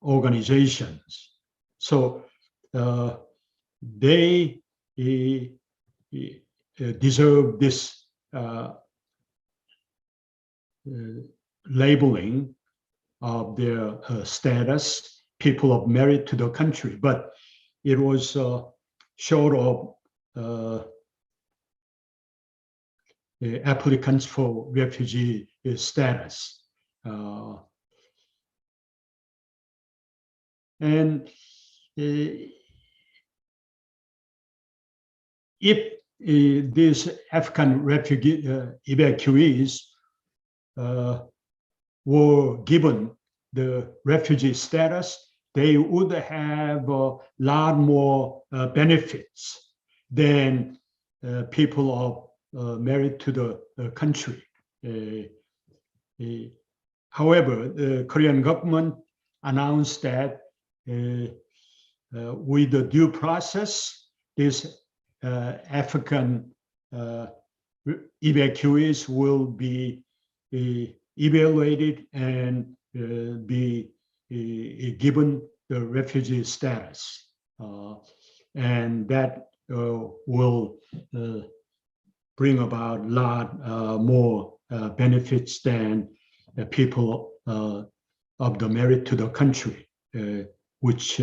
organizations. So they deserve this labeling of their status, people of merit to the country. But it was short of applicants for refugee status. And if these Afghan refugee evacuees were given the refugee status, they would have a lot more benefits than people of merit to the country. However, the Korean government announced that with the due process, these African evacuees will be evaluated and be given the refugee status. And that will bring about a lot more benefits than people of the merit to the country, which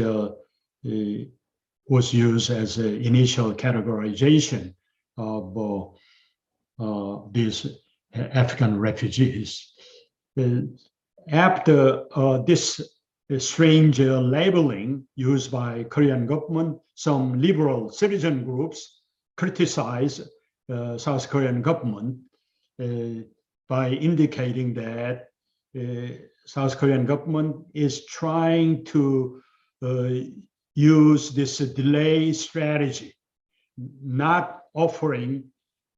was used as an initial categorization of these Afghan refugees. After this strange labeling used by Korean government, some liberal citizen groups criticized South Korean government by indicating that South Korean government is trying to use this delay strategy, not offering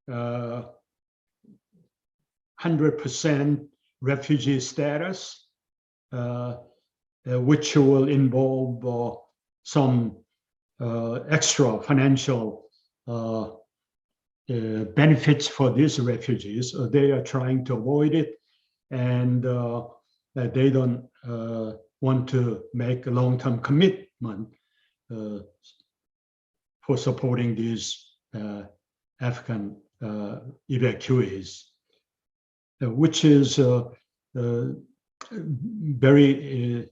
100% refugee status, which will involve some extra financial benefits for these refugees. They are trying to avoid it, and they don't want to make a long-term commitment for supporting these Afghan evacuees, which is very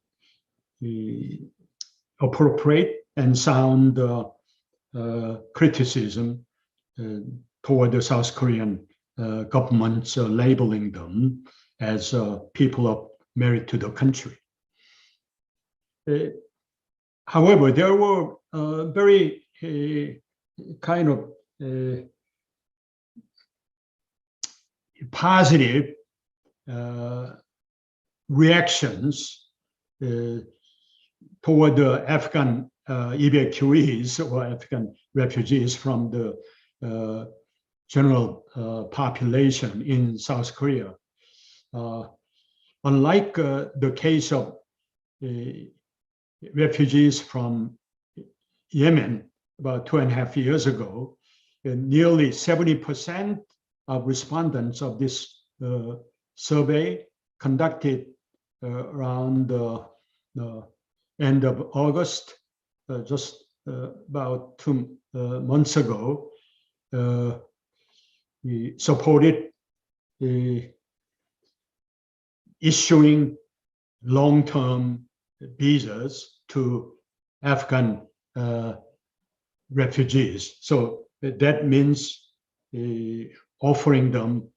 appropriate and sound criticism toward the South Korean government's labeling them as people of merit to the country. However, there were very kind of positive reactions toward the Afghan evacuees or Afghan refugees from the general population in South Korea. Unlike the case of refugees from Yemen about 2.5 years ago, nearly 70% of respondents of this survey conducted around the end of August, just about 2 months ago, we supported issuing long-term visas to Afghan refugees. So that means offering them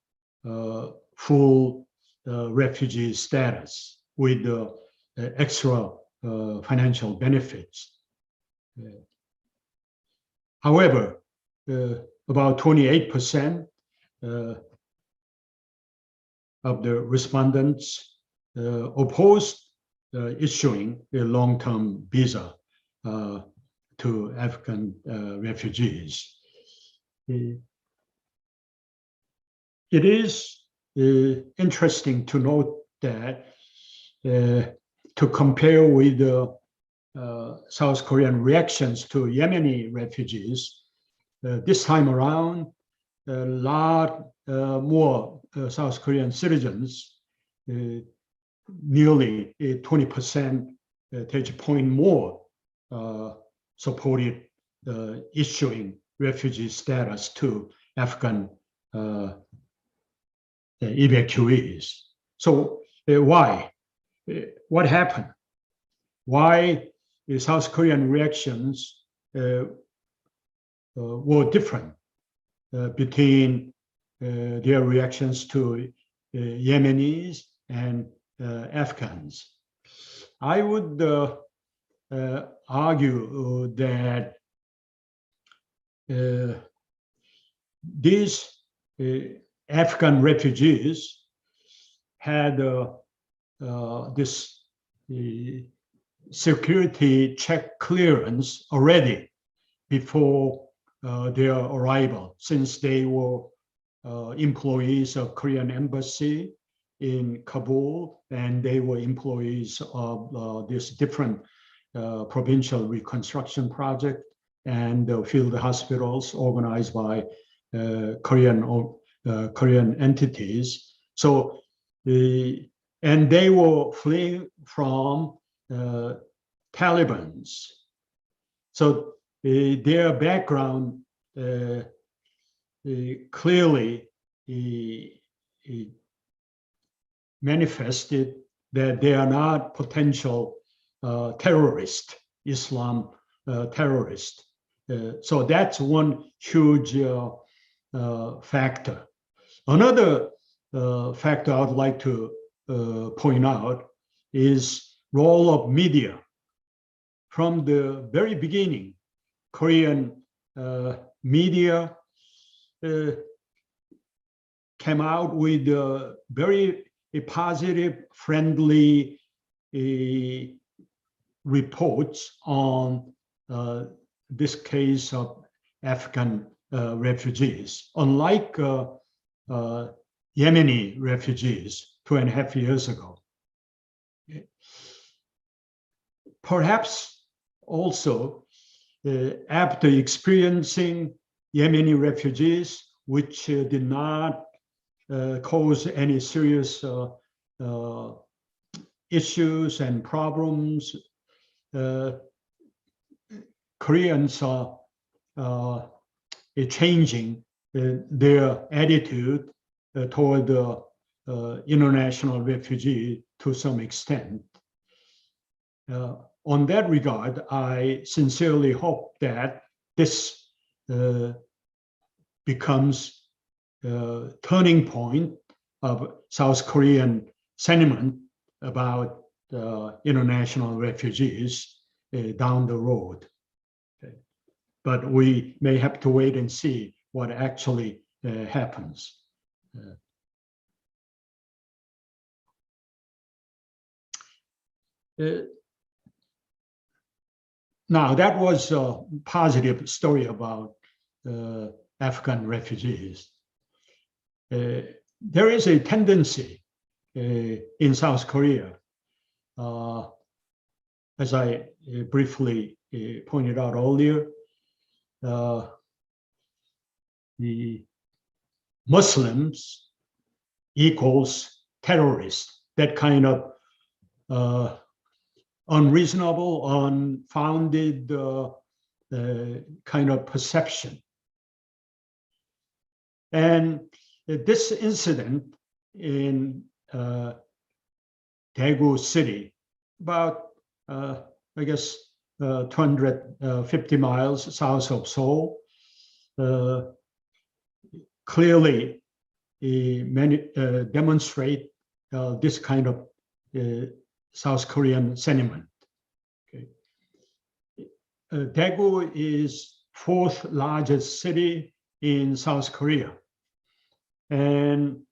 full refugee status with extra financial benefits. However, about 28% of the respondents opposed issuing a long-term visa to Afghan refugees. It is interesting to note that to compare with the South Korean reactions to Yemeni refugees, this time around, a lot more South Korean citizens, nearly 20 percentage point more, supported issuing refugee status to Afghan evacuees. So why? What happened? Why the South Korean reactions were different between their reactions to Yemenis and Afghans? I would argue that these Afghan refugees had this security check clearance already before their arrival, since they were employees of Korean embassy in Kabul, and they were employees of this different provincial reconstruction project and field hospitals organized by Korean entities. So and they were fleeing from Talibans. So their background clearly manifested that they are not potential terrorist, Islam terrorist. So that's one huge factor. Another factor I would like to point out is role of media. From the very beginning, Korean media came out with very positive, friendly reports on this case of Afghan refugees. Unlike Yemeni refugees 2.5 years ago. Perhaps also after experiencing Yemeni refugees, which did not cause any serious issues and problems, Koreans are changing their attitude toward the international refugee to some extent. On that regard, I sincerely hope that this becomes a turning point of South Korean sentiment about international refugees down the road. Okay. But we may have to wait and see what actually happens. Now, that was a positive story about Afghan refugees. There is a tendency in South Korea, as I briefly pointed out earlier, the Muslims equals terrorists, that kind of unreasonable, unfounded kind of perception. And this incident in Daegu City, about, I guess, 250 miles south of Seoul, clearly demonstrate this kind of South Korean sentiment. Okay. Daegu is 4th largest city in South Korea. And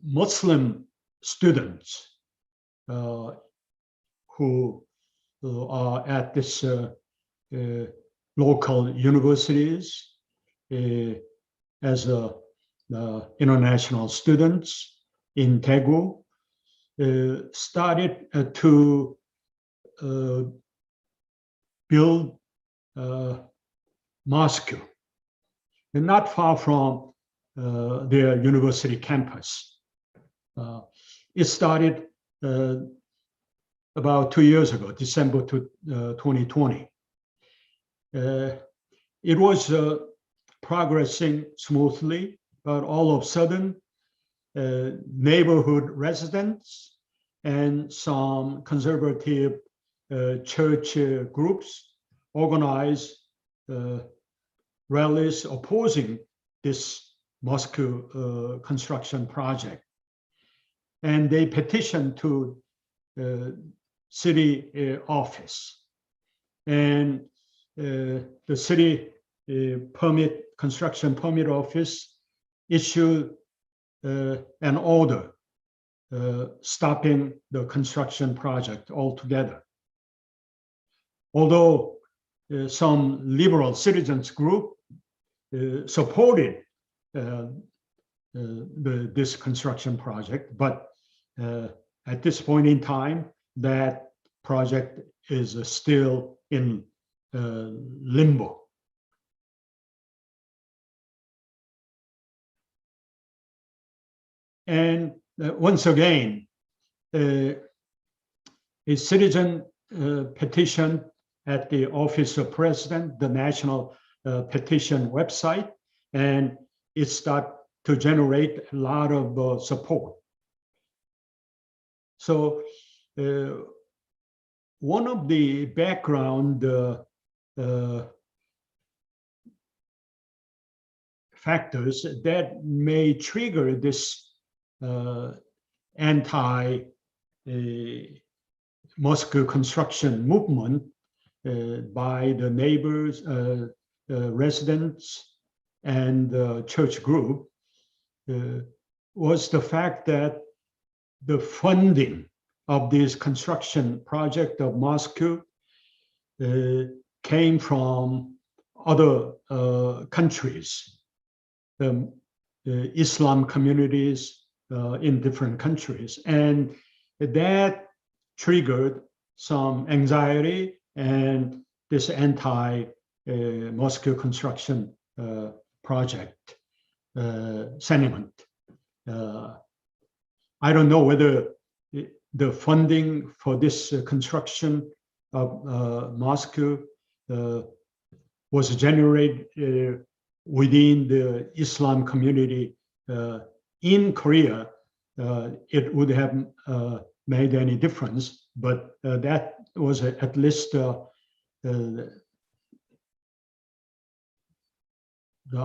Muslim students who are at this local universities as international students in Daegu started to build mosque, and not far from their university campus. It started about 2 years ago, December 2020. It was progressing smoothly, but all of a sudden, neighborhood residents and some conservative church groups organized rallies opposing this mosque construction project. And they petitioned to city office. And the city construction permit office issued an order stopping the construction project altogether. Although some liberal citizens group supported this construction project, but at this point in time, that project is still in limbo. And once again, a citizen petition at the Office of President, the National Petition website, and it started to generate a lot of support. So one of the background factors that may trigger this anti-mosque construction movement by the neighbors, residents, and the church group was the fact that the funding of this construction project of mosque came from other countries, Islam communities in different countries. And that triggered some anxiety and this anti-mosque construction project sentiment. I don't know whether the funding for this construction of mosque was generated within the Islam community in Korea. It would have made any difference, but that was at least the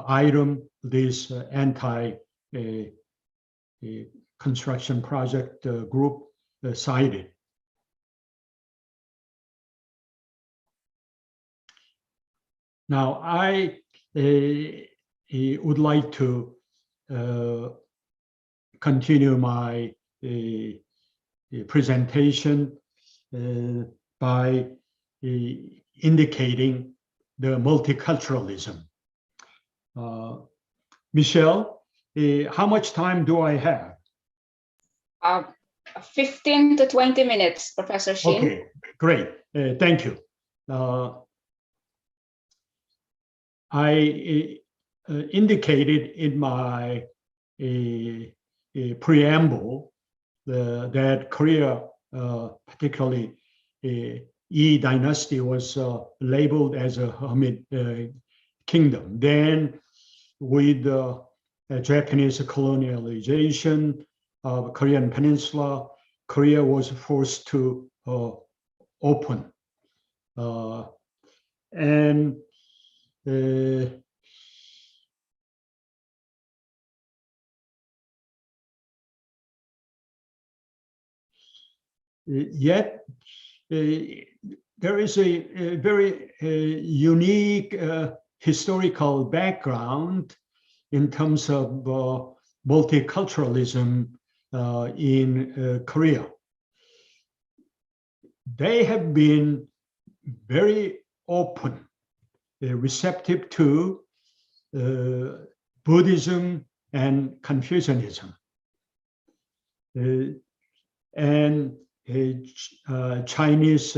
item this anti-construction project group cited. Now, I would like to continue my presentation by indicating the multiculturalism. Michelle, how much time do I have? 15 to 20 minutes, Professor Shin. Okay, great. Thank you. I indicated in my preamble that Korea, particularly Yi dynasty, was labeled as a hermit kingdom. Then with Japanese colonialization of Korean peninsula, Korea was forced to open. And yet there is a very unique historical background in terms of multiculturalism in Korea. They have been very open, receptive to Buddhism and Confucianism. And Chinese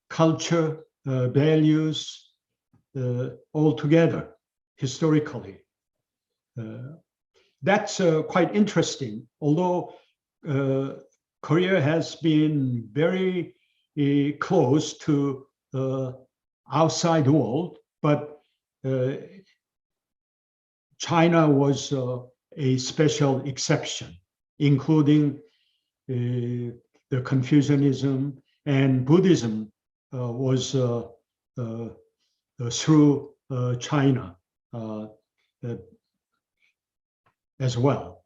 culture, values, altogether, historically. That's quite interesting, although Korea has been very close to the outside world, but China was a special exception, including the Confucianism, and Buddhism was through China as well.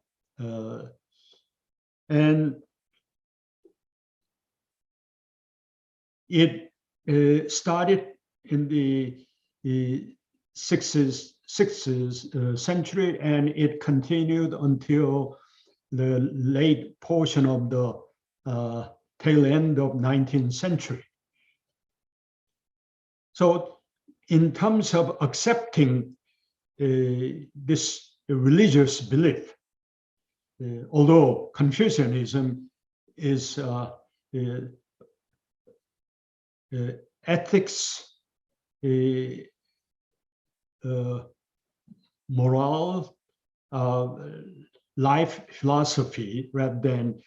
And it started in the 6th century, and it continued until the late portion of the tail end of 19th century. So in terms of accepting this religious belief, although Confucianism is ethics, moral, life philosophy rather than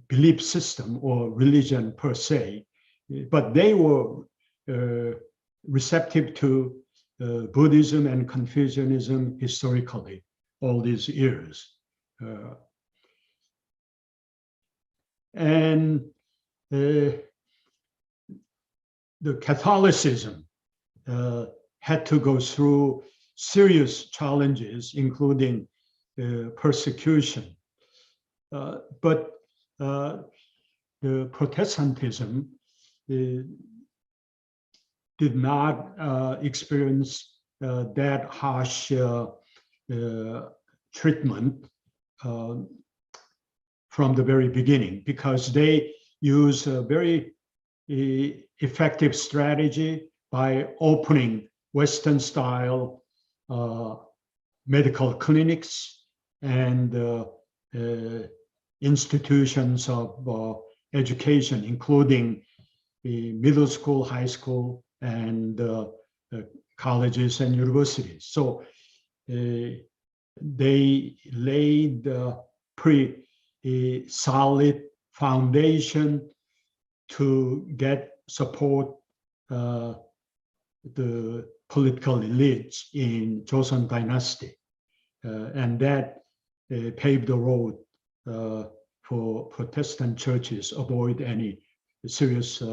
belief system or religion per se, but they were receptive to Buddhism and Confucianism historically all these years. And the Catholicism had to go through serious challenges, including persecution. But the Protestantism did not experience that harsh treatment from the very beginning, because they use a very effective strategy by opening Western-style medical clinics and institutions of education, including middle school, high school, and colleges and universities. So they laid a pretty solid foundation to get support the political elites in Joseon Dynasty, and that paved the road for Protestant churches avoid any serious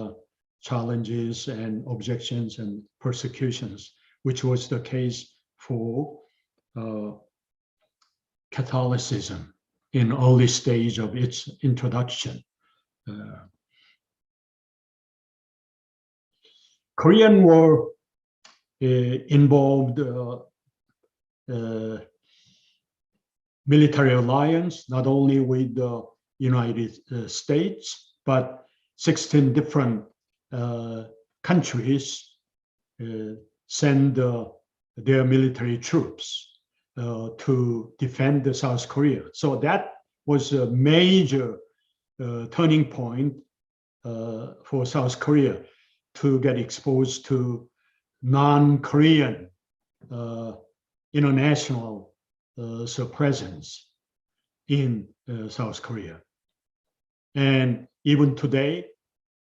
challenges and objections and persecutions, which was the case for Catholicism in early stage of its introduction. Korean War involved military alliance, not only with the United States, but 16 different countries send their military troops to defend the South Korea. So that was a major turning point for South Korea to get exposed to non-Korean international presence in South Korea. And even today,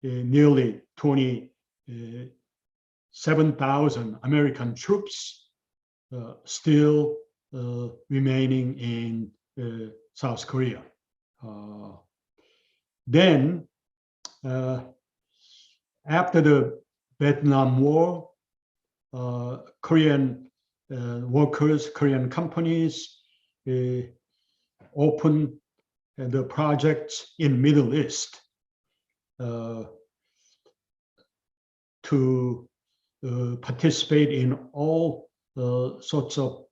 nearly 27,000 American troops still remaining in South Korea. Then, after the Vietnam War, Korean workers, Korean companies opened the projects in Middle East to participate in all sorts of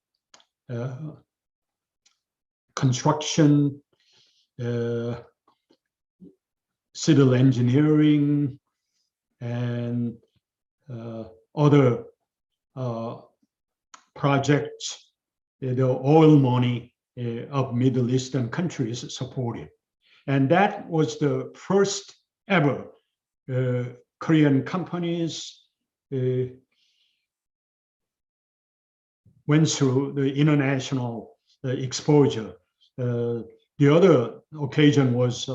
construction, civil engineering, and other projects. The oil money of Middle Eastern countries supported. And that was the first ever Korean companies went through the international exposure. The other occasion was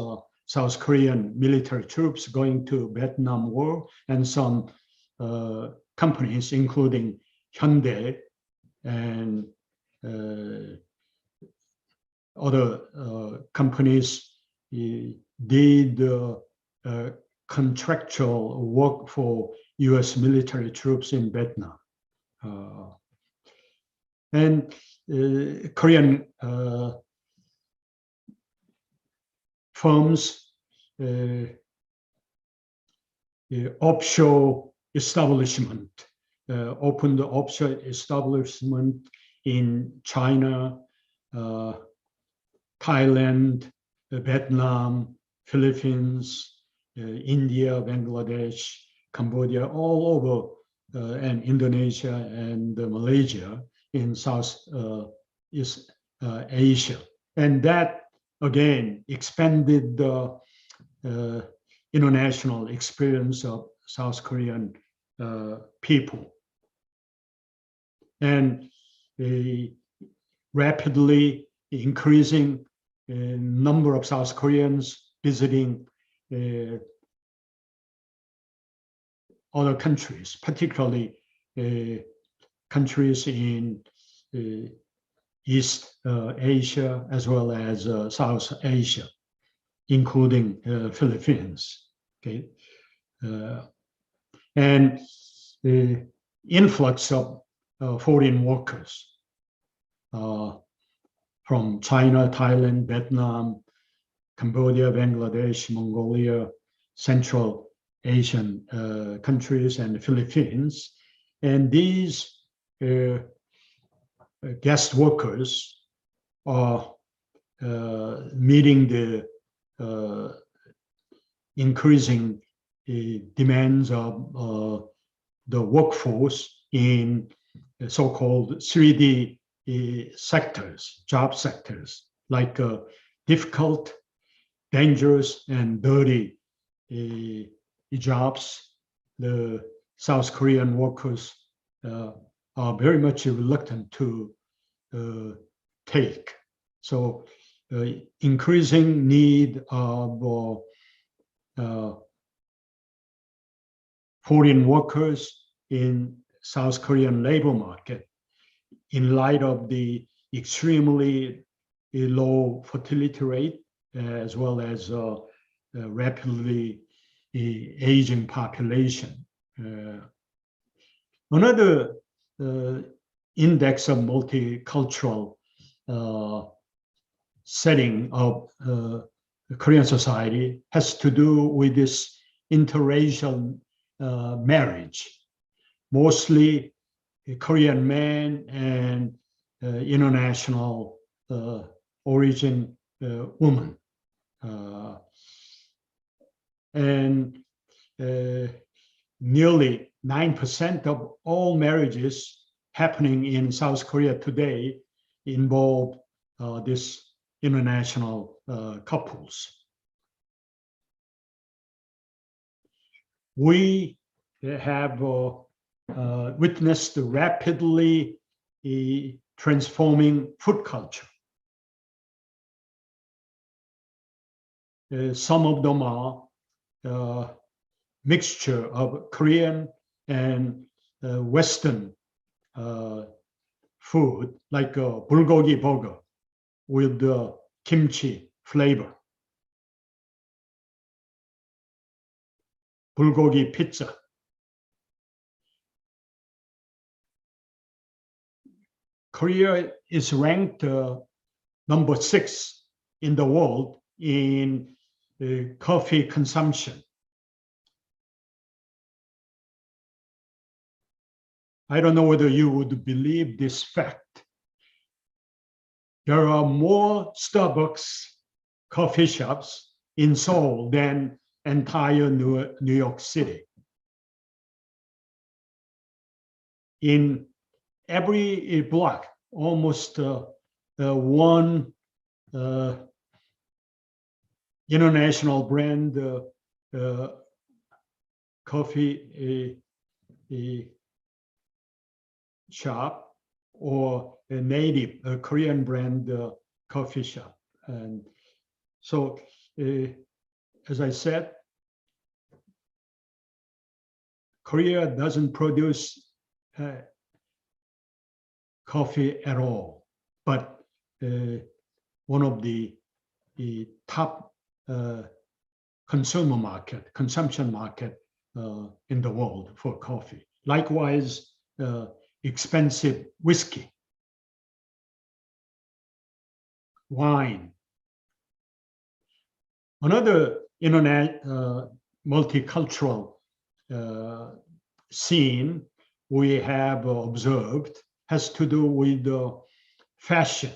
South Korean military troops going to Vietnam War, and some companies, including Hyundai and other companies, did contractual work for US military troops in Vietnam. And Korean firms, offshore establishment, opened the offshore establishment in China, Thailand, Vietnam, Philippines, India, Bangladesh, Cambodia, all over, and Indonesia and Malaysia in Southeast Asia. And that, again, expanded the international experience of South Korean people. And a rapidly increasing number of South Koreans visiting other countries, particularly countries in East Asia as well as South Asia, including Philippines. Okay, and the influx of foreign workers from China, Thailand, Vietnam, Cambodia, Bangladesh, Mongolia, Central Asian countries, and the Philippines. And these guest workers are meeting the increasing demands of the workforce in so-called 3D sectors, job sectors, like difficult, dangerous, and dirty jobs. The South Korean workers are very much reluctant to take. So increasing need of foreign workers in South Korean labor market in light of the extremely low fertility rate, as well as rapidly aging population. Another index of multicultural setting of Korean society has to do with this interracial marriage, mostly Korean men and international origin women. And nearly 9% of all marriages happening in South Korea today involve this international couples. We have witnessed the rapidly transforming food culture. Some of them are mixture of Korean and Western food, like bulgogi burger with kimchi flavor, bulgogi pizza. Korea is ranked number 6 in the world in coffee consumption. I don't know whether you would believe this fact. There are more Starbucks coffee shops in Seoul than entire New York City. In every block, almost one international brand coffee shop or a native Korean brand coffee shop. And so, as I said, Korea doesn't produce coffee at all, but one of the top consumption market in the world for coffee. Likewise, expensive whiskey, wine. Another internet multicultural scene we have observed has to do with fashion.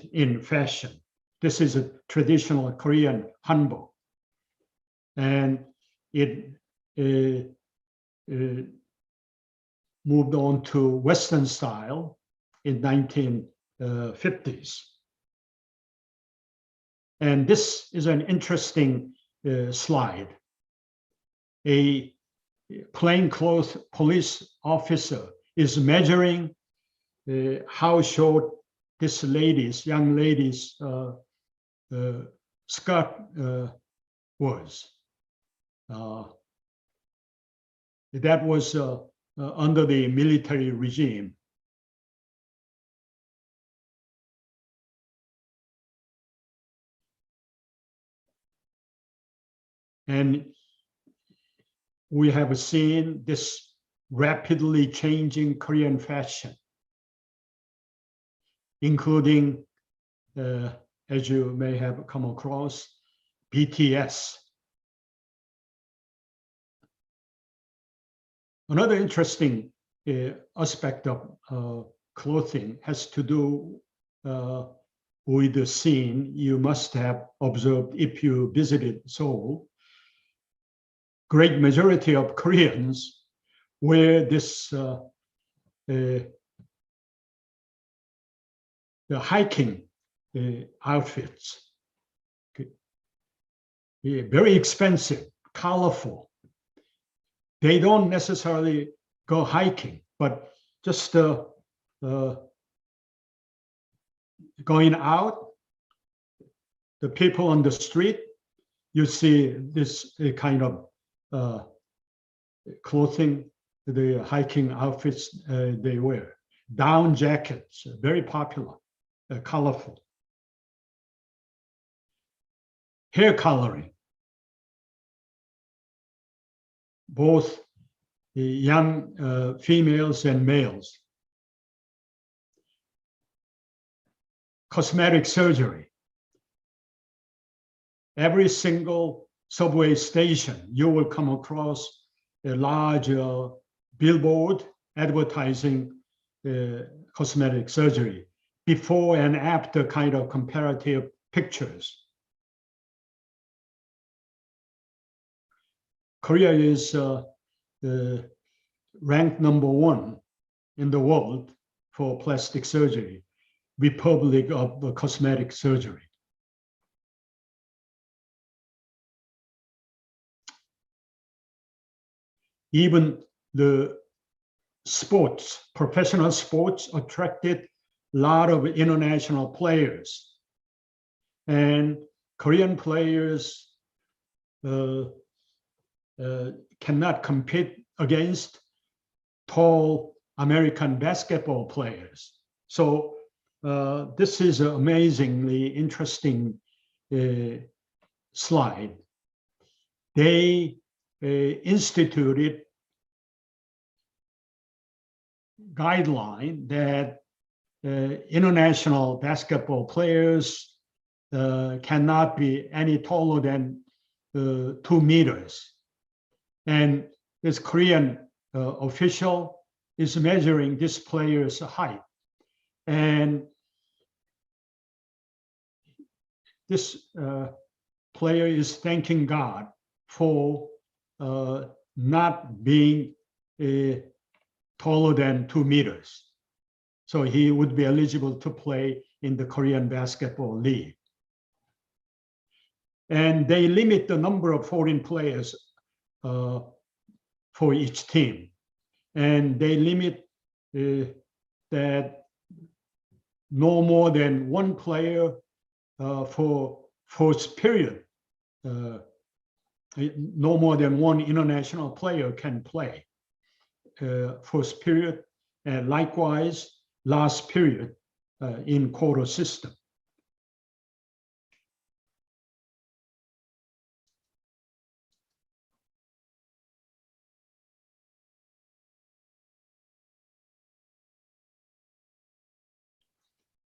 This is a traditional Korean hanbok, and it moved on to Western style in 1950s. And this is an interesting slide. A plainclothes police officer is measuring how short this young lady's skirt was. That was under the military regime. And we have seen this rapidly changing Korean fashion, including, as you may have come across, BTS. Another interesting aspect of clothing has to do with the scene you must have observed if you visited Seoul. Great majority of Koreans wear this the hiking outfits. Very expensive, colorful. They don't necessarily go hiking, but just going out, the people on the street, you see this kind of clothing, the hiking outfits they wear. Down jackets, very popular, colorful. Hair coloring. Both young females and males. Cosmetic surgery. Every single subway station, you will come across a large billboard advertising cosmetic surgery, before and after kind of comparative pictures. Korea is ranked #1 in the world for plastic surgery, Republic of Cosmetic Surgery. Even the sports, professional sports, attracted a lot of international players. And Korean players cannot compete against tall American basketball players. So this is an amazingly interesting slide. They instituted guideline that international basketball players cannot be any taller than 2 meters. And this Korean official is measuring this player's height. And this player is thanking God for not being taller than 2 meters. So he would be eligible to play in the Korean Basketball League. And they limit the number of foreign players for each team. And they limit that no more than 1 player for first period. No more than 1 international player can play first period, and likewise last period in quota system.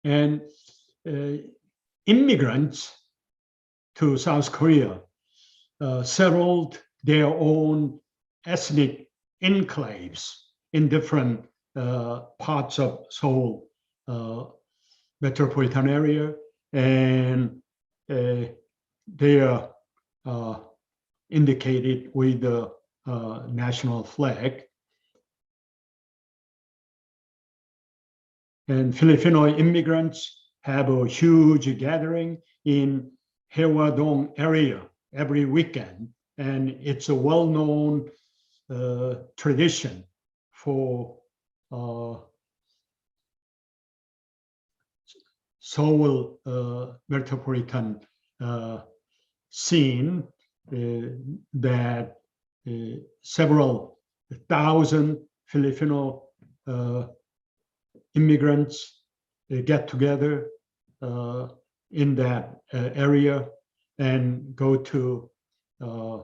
And immigrants to South Korea settled their own ethnic enclaves in different parts of Seoul metropolitan area, and they are indicated with the national flag. And Filipino immigrants have a huge gathering in Haewadong area every weekend, and it's a well-known tradition for Seoul metropolitan scene that several thousand Filipino immigrants get together in that area and go to a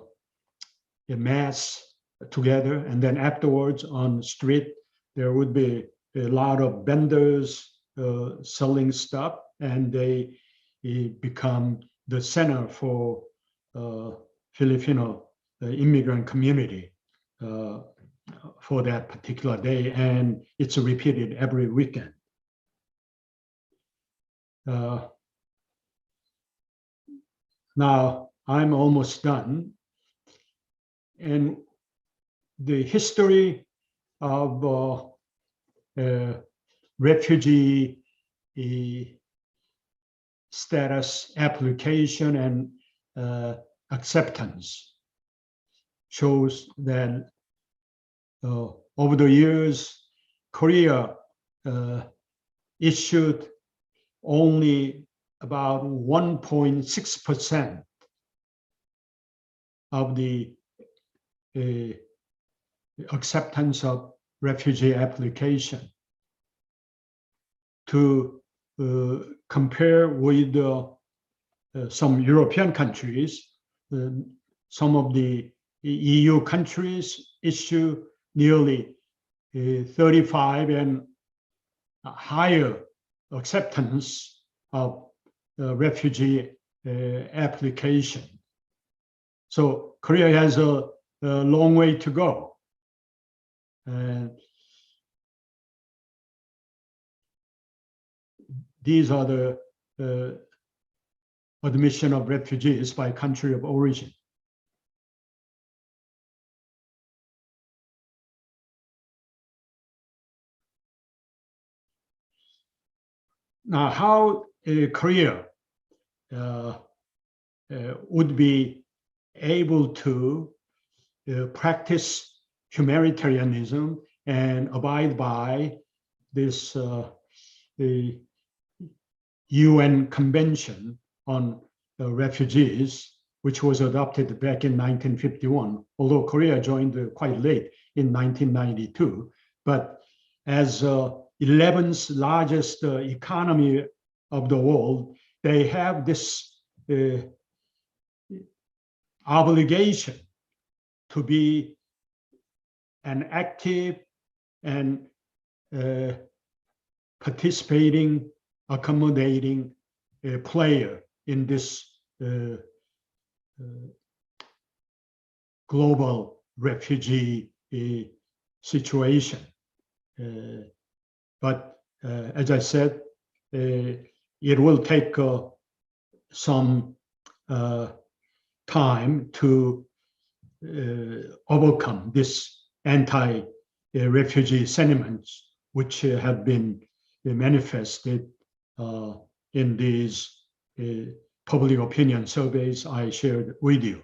mass together, and then afterwards on the street there would be a lot of vendors selling stuff, and they become the center for Filipino immigrant community for that particular day, and it's repeated every weekend. Now I'm almost done, and the history of refugee status application and acceptance shows that over the years, Korea issued only about 1.6% of the acceptance of refugee application. To compare with some European countries, some of the EU countries issue nearly 35 and higher acceptance of refugee application. So Korea has a long way to go. And these are the admission of refugees by country of origin. Now, how Korea would be able to practice humanitarianism and abide by this the UN Convention on Refugees, which was adopted back in 1951, although Korea joined quite late in 1992. But as 11th largest economy of the world, they have this obligation to be an active and participating, accommodating player in this global refugee situation. But as I said, it will take some time to overcome this anti-refugee sentiments, which have been manifested in these public opinion surveys I shared with you.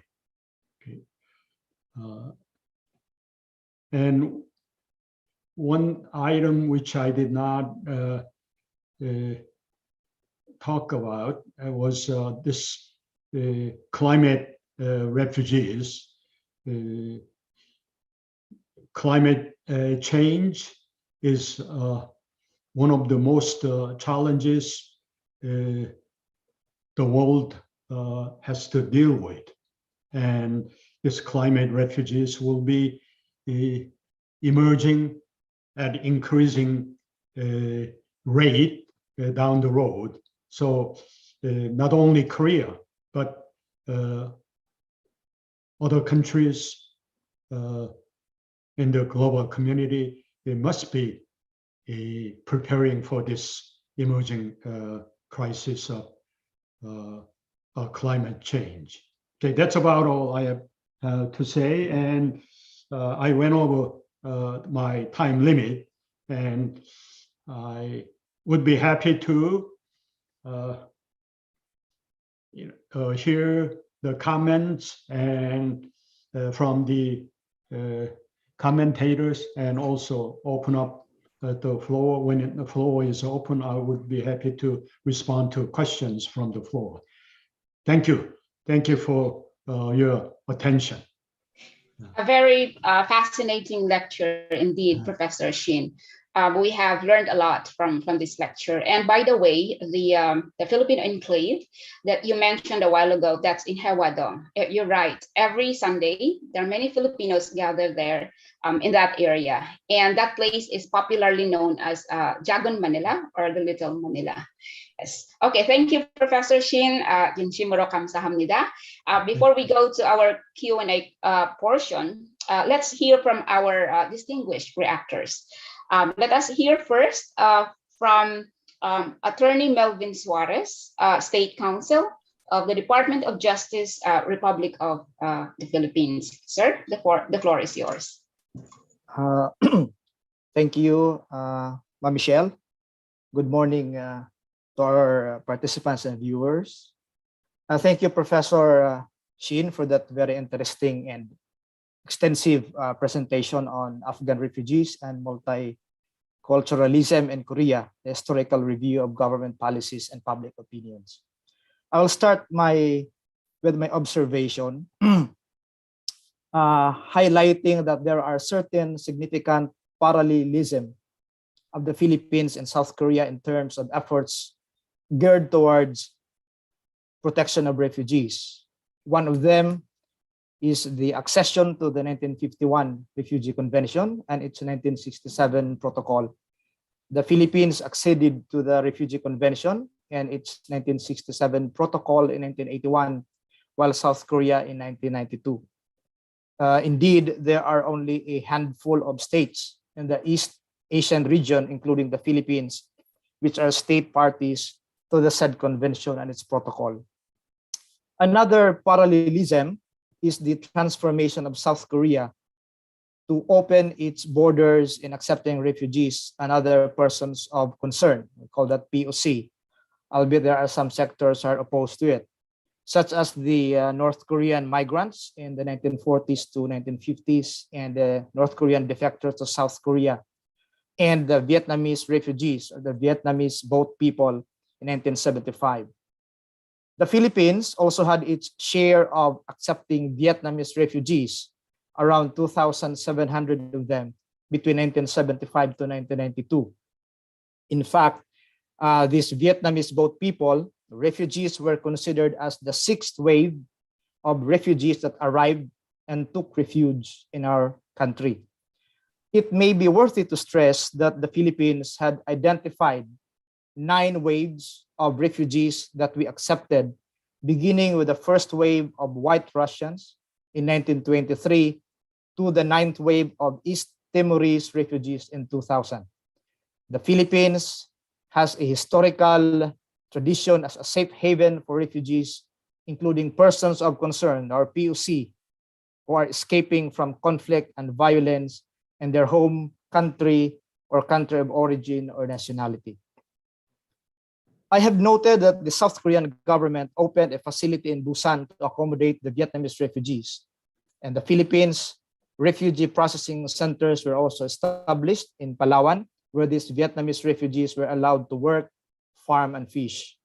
Okay. And one item which I did not talk about was this climate refugees. Climate change is one of the most challenges the world has to deal with. And these climate refugees will be emerging at increasing rate down the road. So not only Korea, but other countries in the global community, they must be preparing for this emerging crisis of climate change. Okay, that's about all I have to say. And I went over my time limit, and I would be happy to hear the comments and from the commentators, and also open up the floor. When the floor is open, I would be happy to respond to questions from the floor. Thank you. Thank you for your attention. A very fascinating lecture indeed, Professor Shin. We have learned a lot from this lecture. And by the way, the Philippine enclave that you mentioned a while ago, that's in Hewado. You're right. Every Sunday, there are many Filipinos gathered there in that area. And that place is popularly known as Jagon Manila, or the Little Manila. Yes. Okay, thank you, Professor Shin. Jinshimuro kamsahamnida. Before we go to our Q&A portion, let's hear from our distinguished reactors. Let us hear first from Attorney Melvin Suarez, State Counsel of the Department of Justice, Republic of the Philippines. Sir, the floor is yours. Thank you, Ma'am Michelle. Good morning to our participants and viewers. Thank you, Professor Shin, for that very interesting and extensive presentation on Afghan refugees and multiculturalism in Korea, the historical review of government policies and public opinions. I'll start with my observation, highlighting that there are certain significant parallelism of the Philippines and South Korea in terms of efforts geared towards protection of refugees. One of them is the accession to the 1951 Refugee Convention and its 1967 protocol. The Philippines acceded to the Refugee Convention and its 1967 protocol in 1981, while South Korea in 1992. Indeed, there are only a handful of states in the East Asian region, including the Philippines, which are state parties to the said convention and its protocol. Another parallelism is the transformation of South Korea to open its borders in accepting refugees and other persons of concern. We call that POC, albeit there are some sectors are opposed to it, such as the North Korean migrants in the 1940s to 1950s and the North Korean defectors to South Korea, and the Vietnamese refugees, or the Vietnamese boat people in 1975. The Philippines also had its share of accepting Vietnamese refugees, around 2,700 of them between 1975 to 1992. In fact, these Vietnamese boat people, refugees, were considered as the sixth wave of refugees that arrived and took refuge in our country. It may be worth it to stress that the Philippines had identified 9 waves of refugees that we accepted, beginning with the first wave of White Russians in 1923 to the 9th wave of East Timorese refugees in 2000. The Philippines has a historical tradition as a safe haven for refugees, including persons of concern, or POC, who are escaping from conflict and violence in their home country or country of origin or nationality. I have noted that the South Korean government opened a facility in Busan to accommodate the Vietnamese refugees, and the Philippines refugee processing centers were also established in Palawan, where these Vietnamese refugees were allowed to work, farm, and fish.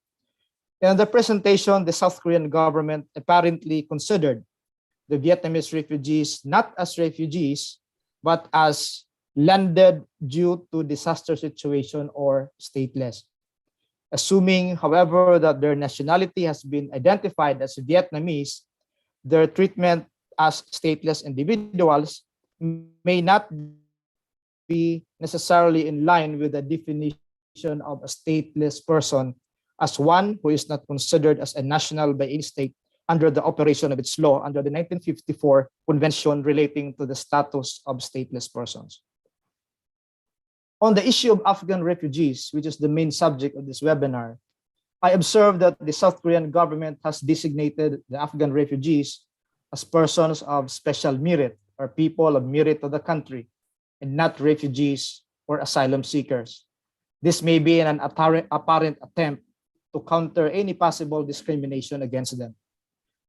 In the presentation, the South Korean government apparently considered the Vietnamese refugees not as refugees, but as landed due to disaster situation or stateless. Assuming, however, that their nationality has been identified as Vietnamese, their treatment as stateless individuals may not be necessarily in line with the definition of a stateless person as one who is not considered as a national by any state under the operation of its law under the 1954 Convention relating to the status of stateless persons. On the issue of Afghan refugees, which is the main subject of this webinar, I observed that the South Korean government has designated the Afghan refugees as persons of special merit or people of merit to the country, and not refugees or asylum seekers. This may be an apparent attempt to counter any possible discrimination against them.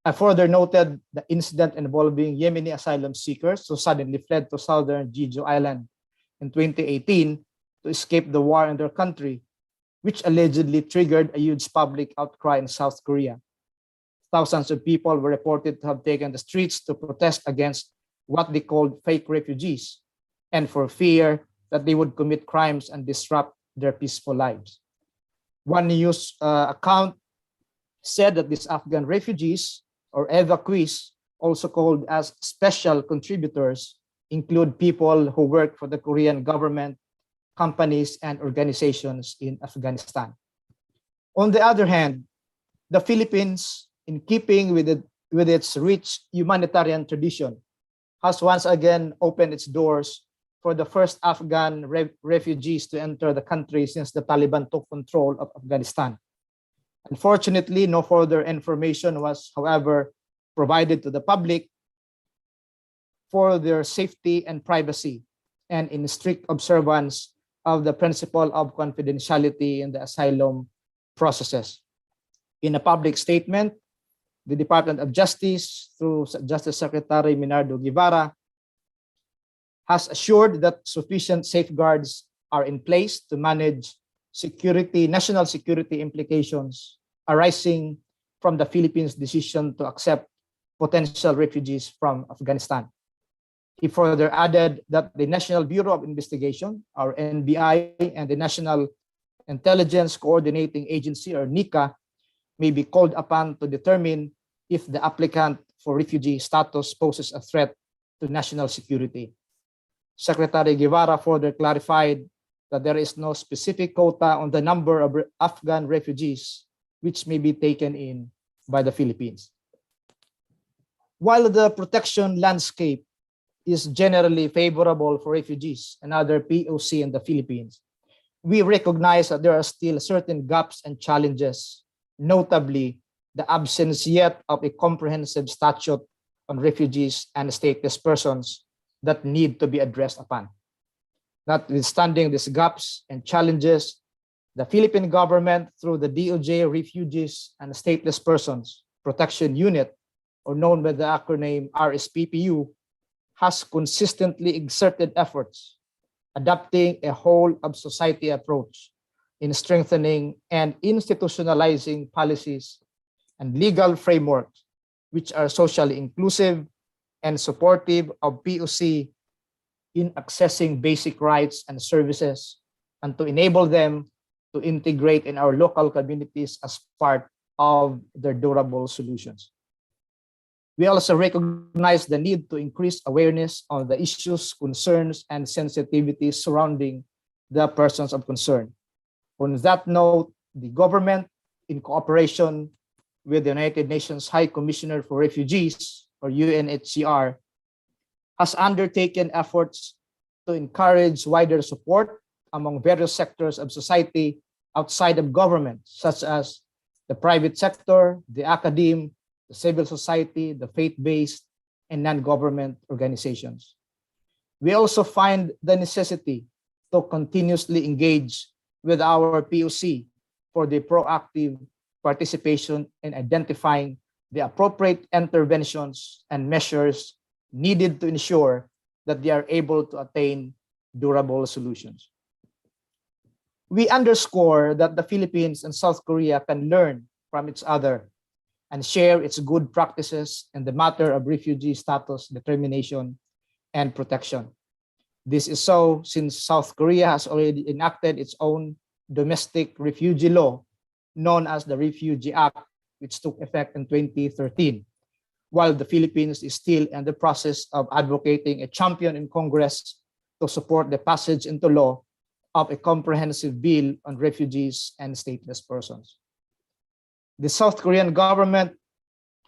I further noted the incident involving Yemeni asylum seekers who suddenly fled to southern Jeju Island in 2018 to escape the war in their country, which allegedly triggered a huge public outcry in South Korea. Thousands of people were reported to have taken the streets to protest against what they called fake refugees, and for fear that they would commit crimes and disrupt their peaceful lives. One news account said that these Afghan refugees, or evacuees, also called as special contributors, include people who work for the Korean government, companies, and organizations in Afghanistan. On the other hand, the Philippines, in keeping with its rich humanitarian tradition, has once again opened its doors for the first Afghan refugees to enter the country since the Taliban took control of Afghanistan. Unfortunately, no further information was, however, provided to the public for their safety and privacy, and in strict observance of the principle of confidentiality in the asylum processes. In a public statement, the Department of Justice, through Justice Secretary Minardo Guevara, has assured that sufficient safeguards are in place to manage national security implications arising from the Philippines' decision to accept potential refugees from Afghanistan. He further added that the National Bureau of Investigation, or NBI, and the National Intelligence Coordinating Agency, or NICA, may be called upon to determine if the applicant for refugee status poses a threat to national security. Secretary Guevara further clarified that there is no specific quota on the number of Afghan refugees which may be taken in by the Philippines. While the protection landscape is generally favorable for refugees and other POC in the Philippines, we recognize that there are still certain gaps and challenges, notably the absence yet of a comprehensive statute on refugees and stateless persons that need to be addressed upon. Notwithstanding these gaps and challenges, the Philippine government, through the DOJ Refugees and Stateless Persons Protection Unit, or known by the acronym RSPPU, has consistently exerted efforts adopting a whole of society approach in strengthening and institutionalizing policies and legal frameworks which are socially inclusive and supportive of POC in accessing basic rights and services, and to enable them to integrate in our local communities as part of their durable solutions. We also recognize the need to increase awareness on the issues, concerns, and sensitivities surrounding the persons of concern. On that note, the government, in cooperation with the United Nations High Commissioner for Refugees, or UNHCR, has undertaken efforts to encourage wider support among various sectors of society outside of government, such as the private sector, the academe, the civil society, the faith-based, and non-government organizations. We also find the necessity to continuously engage with our POC for the proactive participation in identifying the appropriate interventions and measures needed to ensure that they are able to attain durable solutions. We underscore that the Philippines and South Korea can learn from each other and share its good practices in the matter of refugee status determination and protection. This is so since South Korea has already enacted its own domestic refugee law known as the Refugee Act, which took effect in 2013, while the Philippines is still in the process of advocating a champion in Congress to support the passage into law of a comprehensive bill on refugees and stateless persons. The South Korean government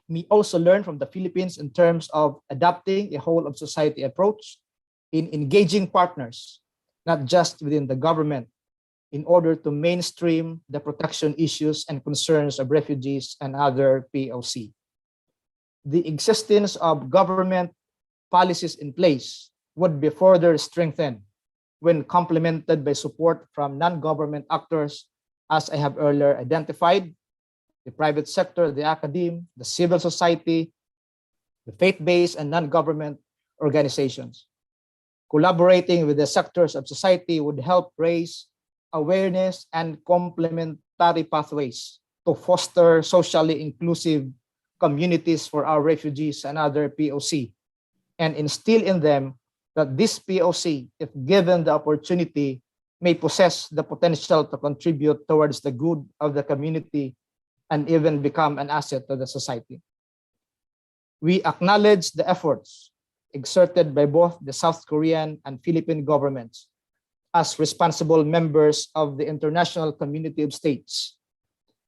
may also learn from the Philippines in terms of adopting a whole of society approach in engaging partners, not just within the government, in order to mainstream the protection issues and concerns of refugees and other POC. The existence of government policies in place would be further strengthened when complemented by support from non-government actors, as I have earlier identified, the private sector, the academe, the civil society, the faith-based and non-government organizations. Collaborating with the sectors of society would help raise awareness and complementary pathways to foster socially inclusive communities for our refugees and other POC, and instill in them that this POC, if given the opportunity, may possess the potential to contribute towards the good of the community and even become an asset to the society. We acknowledge the efforts exerted by both the South Korean and Philippine governments as responsible members of the international community of states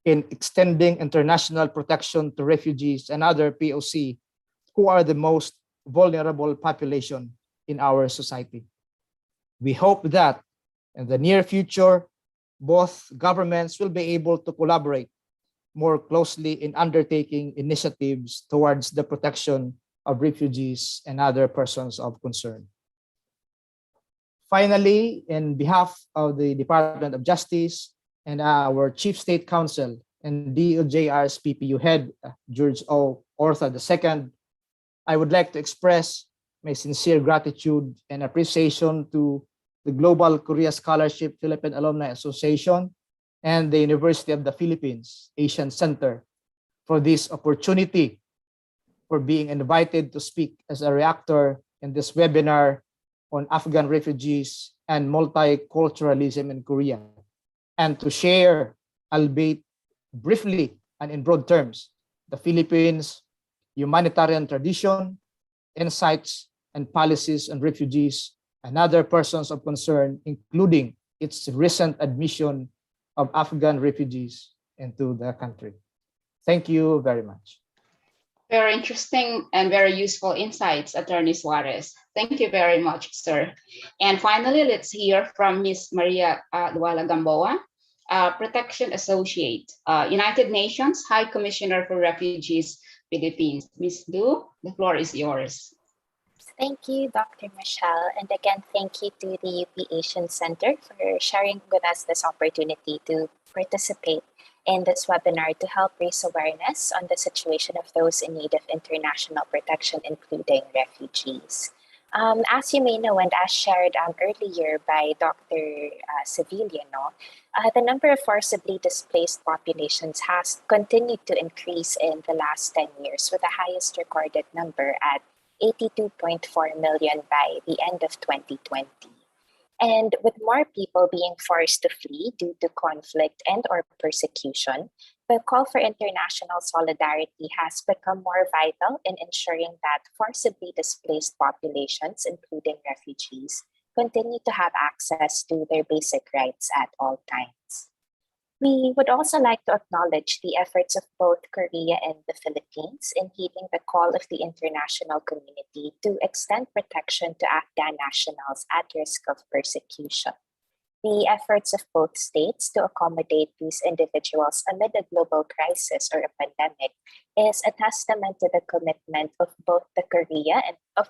in extending international protection to refugees and other POC who are the most vulnerable population in our society. We hope that in the near future, both governments will be able to collaborate more closely in undertaking initiatives towards the protection of refugees and other persons of concern. Finally, in behalf of the Department of Justice and our Chief State Counsel and DOJR's PPU head, George O. Ortha II, I would like to express my sincere gratitude and appreciation to the Global Korea Scholarship Philippine Alumni Association and the University of the Philippines Asian Center for this opportunity, for being invited to speak as a reactor in this webinar on Afghan refugees and multiculturalism in Korea, and to share, albeit briefly and in broad terms, the Philippines' humanitarian tradition, insights, and policies on refugees and other persons of concern, including its recent admission of Afghan refugees into the country. Thank you very much. Very interesting and very useful insights, Attorney Suarez. Thank you very much, sir. And finally, let's hear from Ms. Maria Luala Gamboa, Protection Associate, United Nations High Commissioner for Refugees, Philippines. Ms. Lu, the floor is yours. Thank you, Dr. Michelle. And again, thank you to the UP Asian Center for sharing with us this opportunity to participate in this webinar to help raise awareness on the situation of those in need of international protection, including refugees. As you may know, and as shared earlier by Dr. Sevillano, the number of forcibly displaced populations has continued to increase in the last 10 years, with the highest recorded number at 82.4 million by the end of 2020. And with more people being forced to flee due to conflict and or persecution, the call for international solidarity has become more vital in ensuring that forcibly displaced populations, including refugees, continue to have access to their basic rights at all times. We would also like to acknowledge the efforts of both Korea and the Philippines in heeding the call of the international community to extend protection to Afghan nationals at risk of persecution. The efforts of both states to accommodate these individuals amid a global crisis or a pandemic is a testament to the commitment of both Korea and the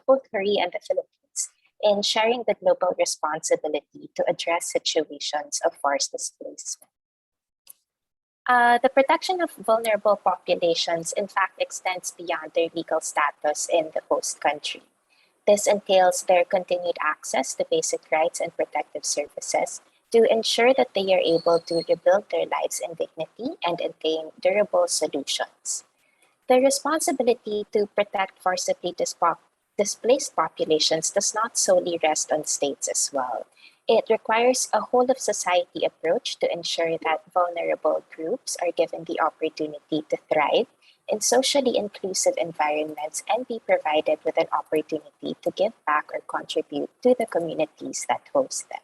Philippines in sharing the global responsibility to address situations of forced displacement. The protection of vulnerable populations, in fact, extends beyond their legal status in the host country. This entails their continued access to basic rights and protective services to ensure that they are able to rebuild their lives in dignity and attain durable solutions. The responsibility to protect forcibly displaced populations does not solely rest on states as well. It requires a whole-of-society approach to ensure that vulnerable groups are given the opportunity to thrive in socially inclusive environments and be provided with an opportunity to give back or contribute to the communities that host them.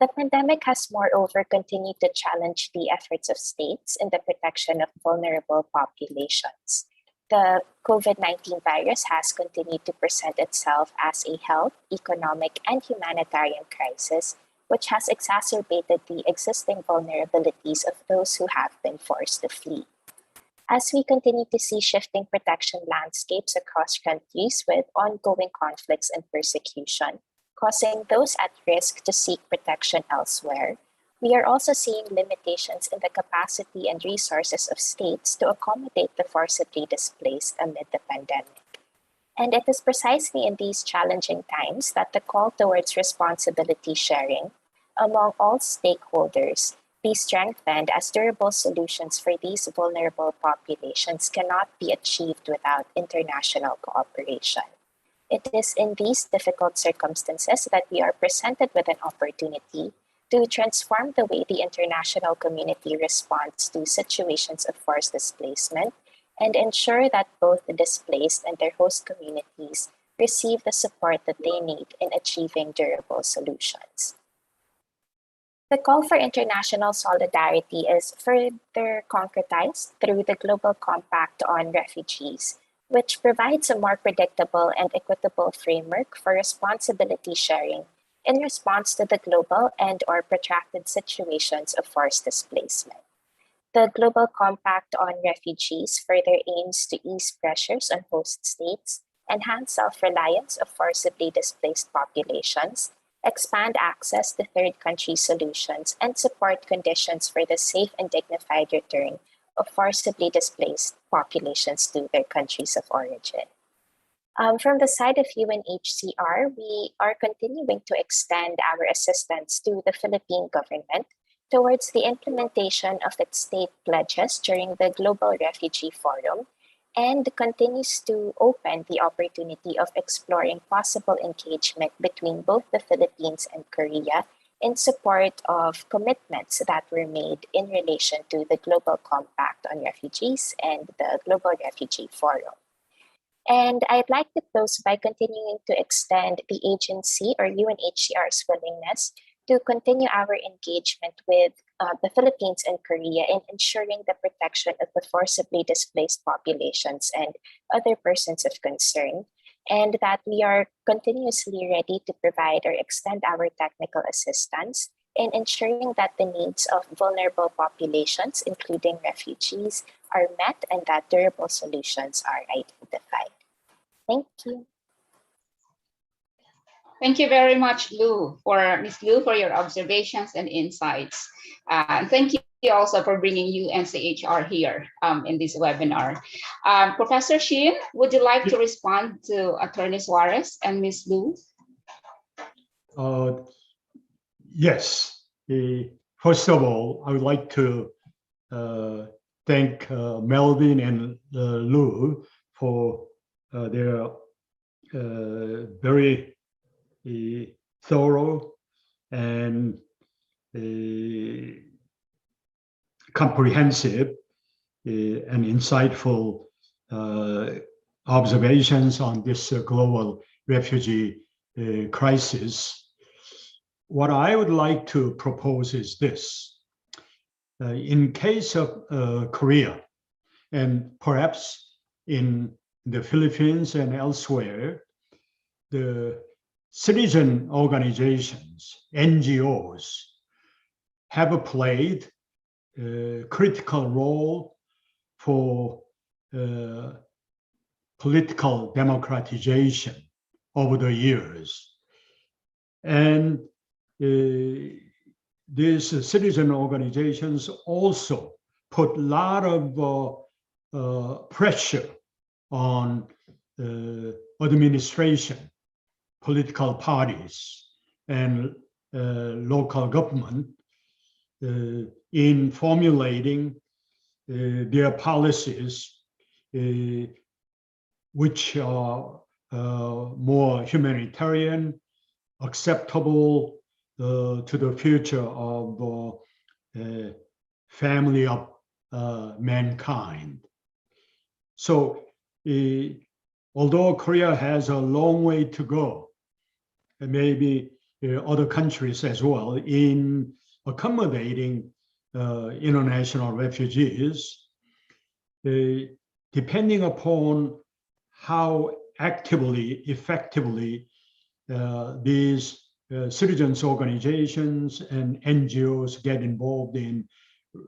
The pandemic has moreover continued to challenge the efforts of states in the protection of vulnerable populations. The COVID-19 virus has continued to present itself as a health, economic, and humanitarian crisis, which has exacerbated the existing vulnerabilities of those who have been forced to flee. As we continue to see shifting protection landscapes across countries with ongoing conflicts and persecution, causing those at risk to seek protection elsewhere, we are also seeing limitations in the capacity and resources of states to accommodate the forcibly displaced amid the pandemic. And it is precisely in these challenging times that the call towards responsibility sharing among all stakeholders be strengthened, as durable solutions for these vulnerable populations cannot be achieved without international cooperation. It is in these difficult circumstances that we are presented with an opportunity to transform the way the international community responds to situations of forced displacement and ensure that both the displaced and their host communities receive the support that they need in achieving durable solutions. The call for international solidarity is further concretized through the Global Compact on Refugees, which provides a more predictable and equitable framework for responsibility sharing in response to the global and/or protracted situations of forced displacement. The Global Compact on Refugees further aims to ease pressures on host states, enhance self-reliance of forcibly displaced populations, expand access to third country solutions, and support conditions for the safe and dignified return of forcibly displaced populations to their countries of origin. From the side of UNHCR, we are continuing to extend our assistance to the Philippine government towards the implementation of its state pledges during the Global Refugee Forum, and continues to open the opportunity of exploring possible engagement between both the Philippines and Korea in support of commitments that were made in relation to the Global Compact on Refugees and the Global Refugee Forum. And I'd like to close by continuing to extend the agency or UNHCR's willingness to continue our engagement with the Philippines and Korea in ensuring the protection of the forcibly displaced populations and other persons of concern, and that we are continuously ready to provide or extend our technical assistance in ensuring that the needs of vulnerable populations, including refugees, are met and that durable solutions are identified. Thank you. Thank you very much, Ms. Lu, for your observations and insights. And thank you also for bringing UNCHR here in this webinar. Professor Shin, would you like to respond to Attorney Suarez and Ms. Lu? Yes. First of all, I would like to thank Melvin and Lu for their very thorough and comprehensive and insightful observations on this global refugee crisis. What I would like to propose is this. in case of Korea, and perhaps in the Philippines and elsewhere, the citizen organizations, NGOs, have played a critical role for political democratization over the years. And these citizen organizations also put a lot of pressure on administration, political parties, and local government in formulating their policies, which are more humanitarian, acceptable to the future of family of mankind. So although Korea has a long way to go, and maybe other countries as well, in accommodating international refugees, depending upon how actively, effectively these citizens organizations and NGOs get involved in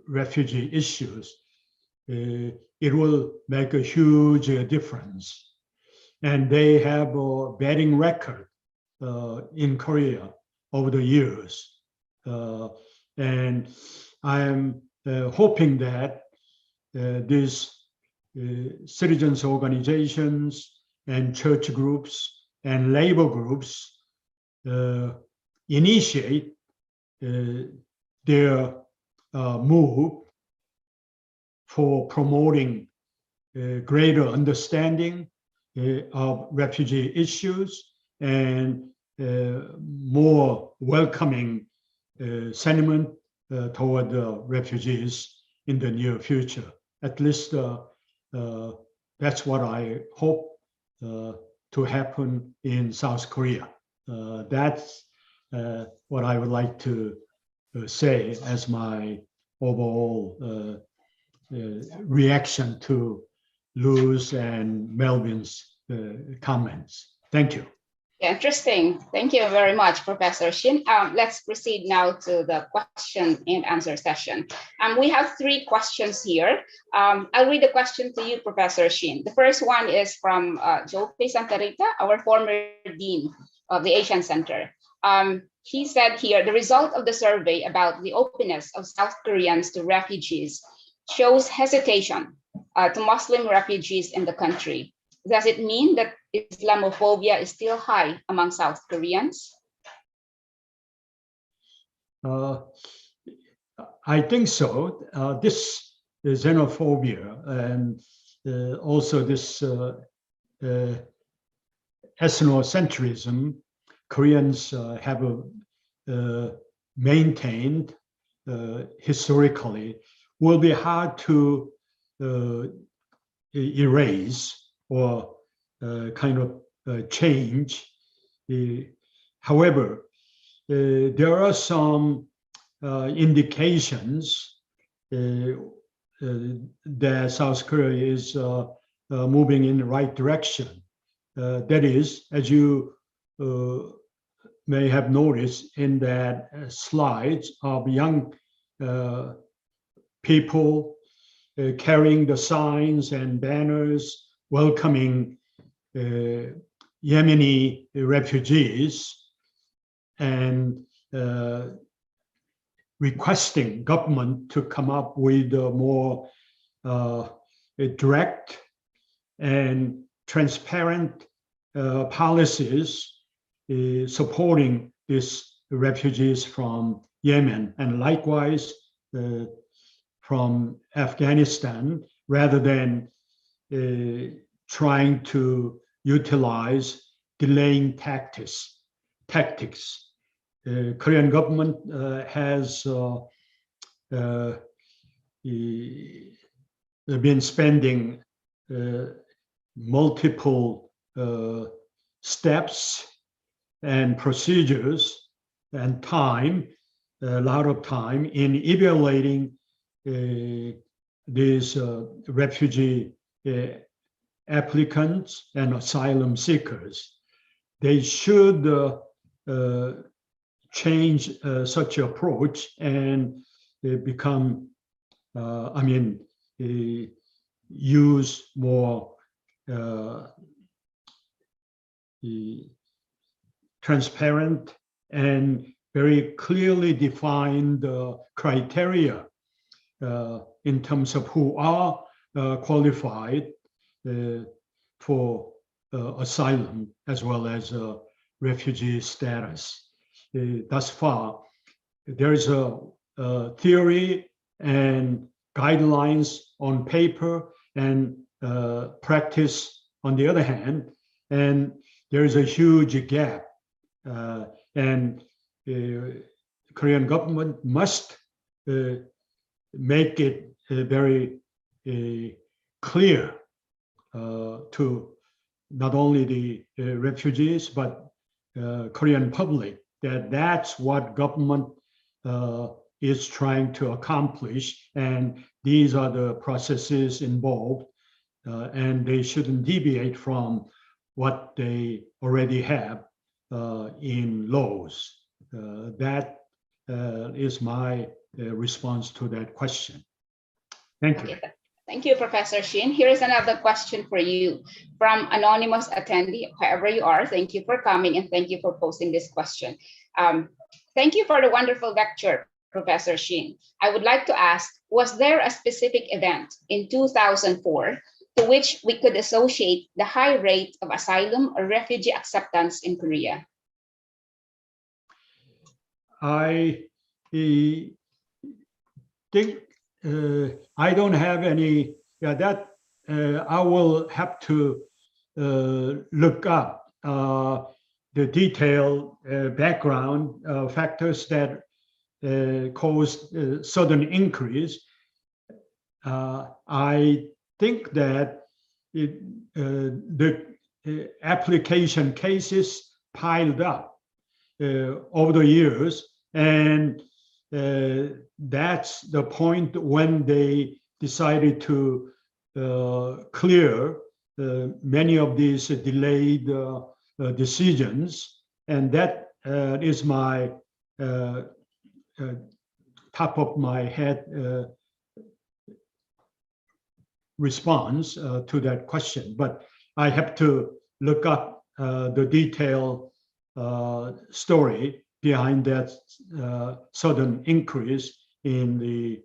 refugee issues, it will make a huge difference. And they have a betting record in Korea over the years. And I'm hoping that these citizens organizations and church groups and labor groups initiate their move for promoting greater understanding of refugee issues and more welcoming sentiment toward the refugees in the near future. At least that's what I hope to happen in South Korea. That's what I would like to say as my overall reaction to Lou's and Melvin's comments. Thank you. Yeah, interesting. Thank you very much, Professor Shin. Let's proceed now to the question and answer session. We have 3 questions here. I'll read the question to you, Professor Shin. The first one is from Jope Santarita, our former dean of the Asian Center. He said here, the result of the survey about the openness of South Koreans to refugees shows hesitation to Muslim refugees in the country. Does it mean that Islamophobia is still high among South Koreans? I think so. This xenophobia and also this ethnocentrism Koreans have maintained historically will be hard to erase or kind of change. However, there are some indications that South Korea is moving in the right direction. That is, as you may have noticed in that slides of young people carrying the signs and banners welcoming Yemeni refugees and requesting government to come up with more direct and transparent policies supporting these refugees from Yemen and likewise from Afghanistan, rather than trying to utilize delaying tactics. Korean government has been spending multiple steps and procedures and time, a lot of time in evaluating these refugee applicants and asylum seekers. They should change such approach and become, use more transparent and very clearly defined criteria in terms of who are qualified for asylum as well as refugee status. Thus far, there is a theory and guidelines on paper and practice on the other hand, and there is a huge gap. And the Korean government must make it very clear to not only the refugees but Korean public that that's what government is trying to accomplish, and these are the processes involved, and they shouldn't deviate from what they already have in laws. That is my response to that question. Thank you. Okay. Thank you, Professor Shin. Here is another question for you from anonymous attendee, whoever you are. Thank you for coming and thank you for posting this question. Thank you for the wonderful lecture, Professor Shin. I would like to ask, was there a specific event in 2004 to which we could associate the high rate of asylum or refugee acceptance in Korea? I think I don't have any, I will have to look up the detailed background factors that caused sudden increase. I think that the application cases piled up over the years, and that's the point when they decided to clear many of these delayed decisions, and that is my top of my head response to that question. But I have to look up the detailed story behind that sudden increase in the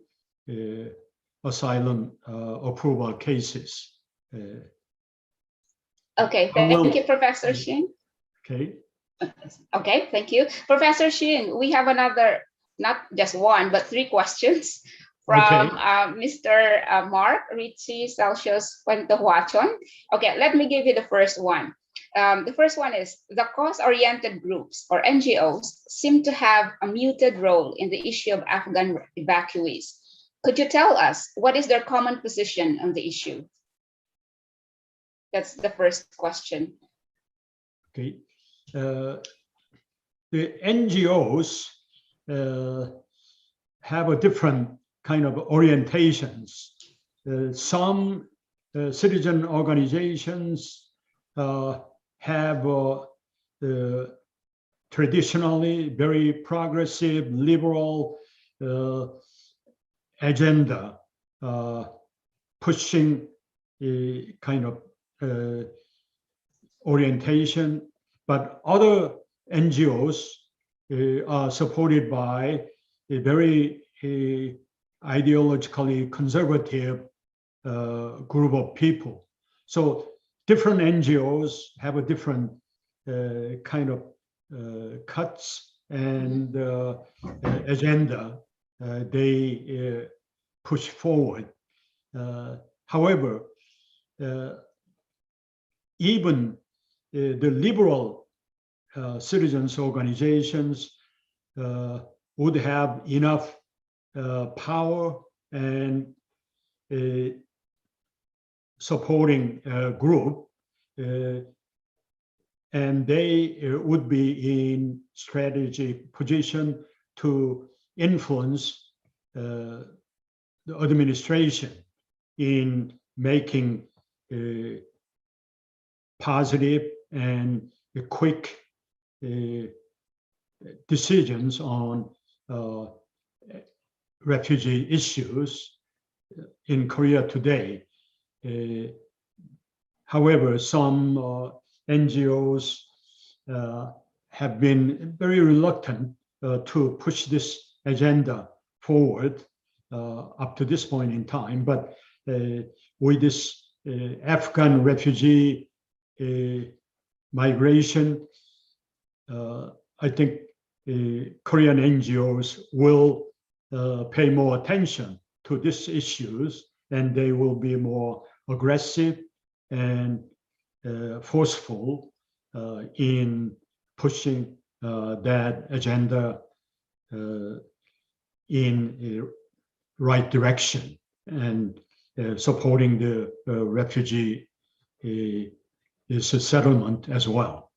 asylum approval cases. Okay, thank you, Professor Shin. Okay. Okay, thank you. Professor Shin, we have another, not just one, but three questions from Mr. Mark Richie Celsius Puentehuachon. Okay, let me give you the first one. The first one is, the cause-oriented groups or NGOs seem to have a muted role in the issue of Afghan evacuees. Could you tell us what is their common position on the issue? That's the first question. Okay. The NGOs have a different kind of orientations. Some citizen organizations have traditionally very progressive, liberal agenda, pushing a kind of orientation, but other NGOs are supported by a very ideologically conservative group of people. So different NGOs have a different kind of cuts and agenda they push forward. However, even the liberal citizens organizations would have enough power and supporting group, and they would be in strategic position to influence the administration in making positive and quick decisions on refugee issues in Korea today. However, some NGOs have been very reluctant to push this agenda forward up to this point in time. But with this Afghan refugee migration, I think Korean NGOs will pay more attention to these issues, and they will be more aggressive and forceful in pushing that agenda in a right direction and supporting the refugee settlement as well.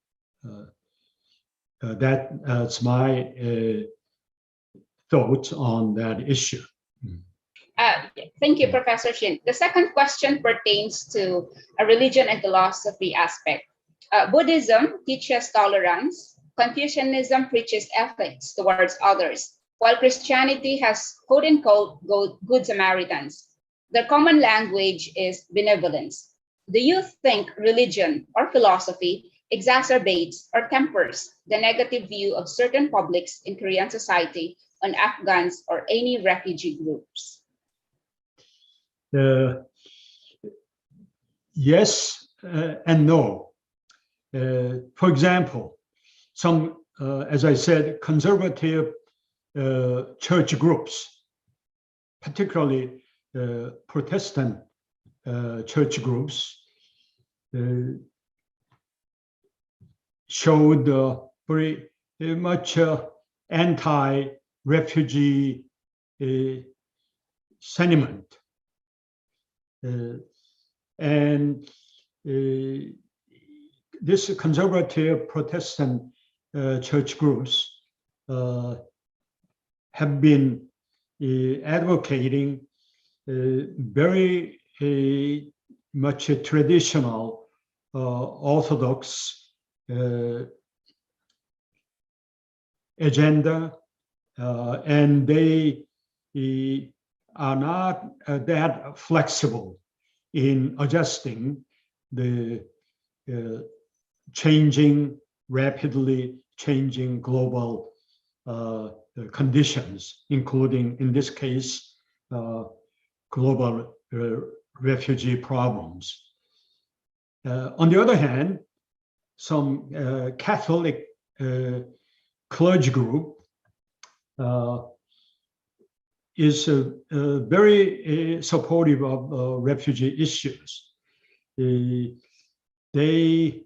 That's my thoughts on that issue. Thank you, Professor Shin. The second question pertains to a religion and philosophy aspect. Buddhism teaches tolerance. Confucianism preaches ethics towards others, while Christianity has quote-unquote good Samaritans. Their common language is benevolence. Do you think religion or philosophy exacerbates or tempers the negative view of certain publics in Korean society on Afghans or any refugee groups? Yes and no. For example, some, as I said, conservative church groups, particularly Protestant church groups, showed very much anti-refugee sentiment. And this conservative Protestant church groups have been advocating very much a traditional Orthodox agenda, and they are not that flexible in adjusting the rapidly changing global conditions, including, in this case, global refugee problems. On the other hand, some Catholic clergy group is very supportive of refugee issues. They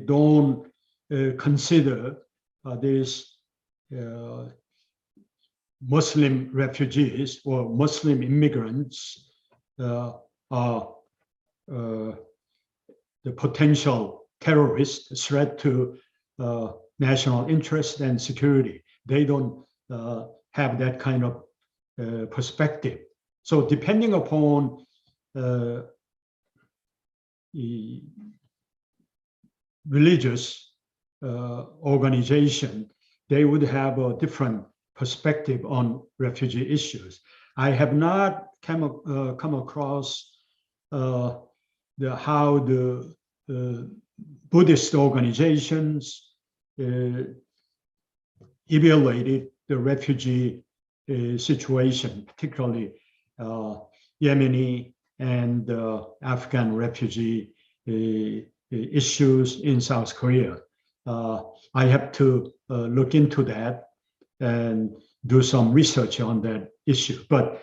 don't consider these Muslim refugees or Muslim immigrants are the potential terrorist threat to national interest and security. They don't have that kind of perspective. So depending upon religious organization, they would have a different perspective on refugee issues. I have not come across how the Buddhist organizations evaluated the refugee situation, particularly Yemeni and Afghan refugee issues in South Korea. I have to look into that and do some research on that issue. But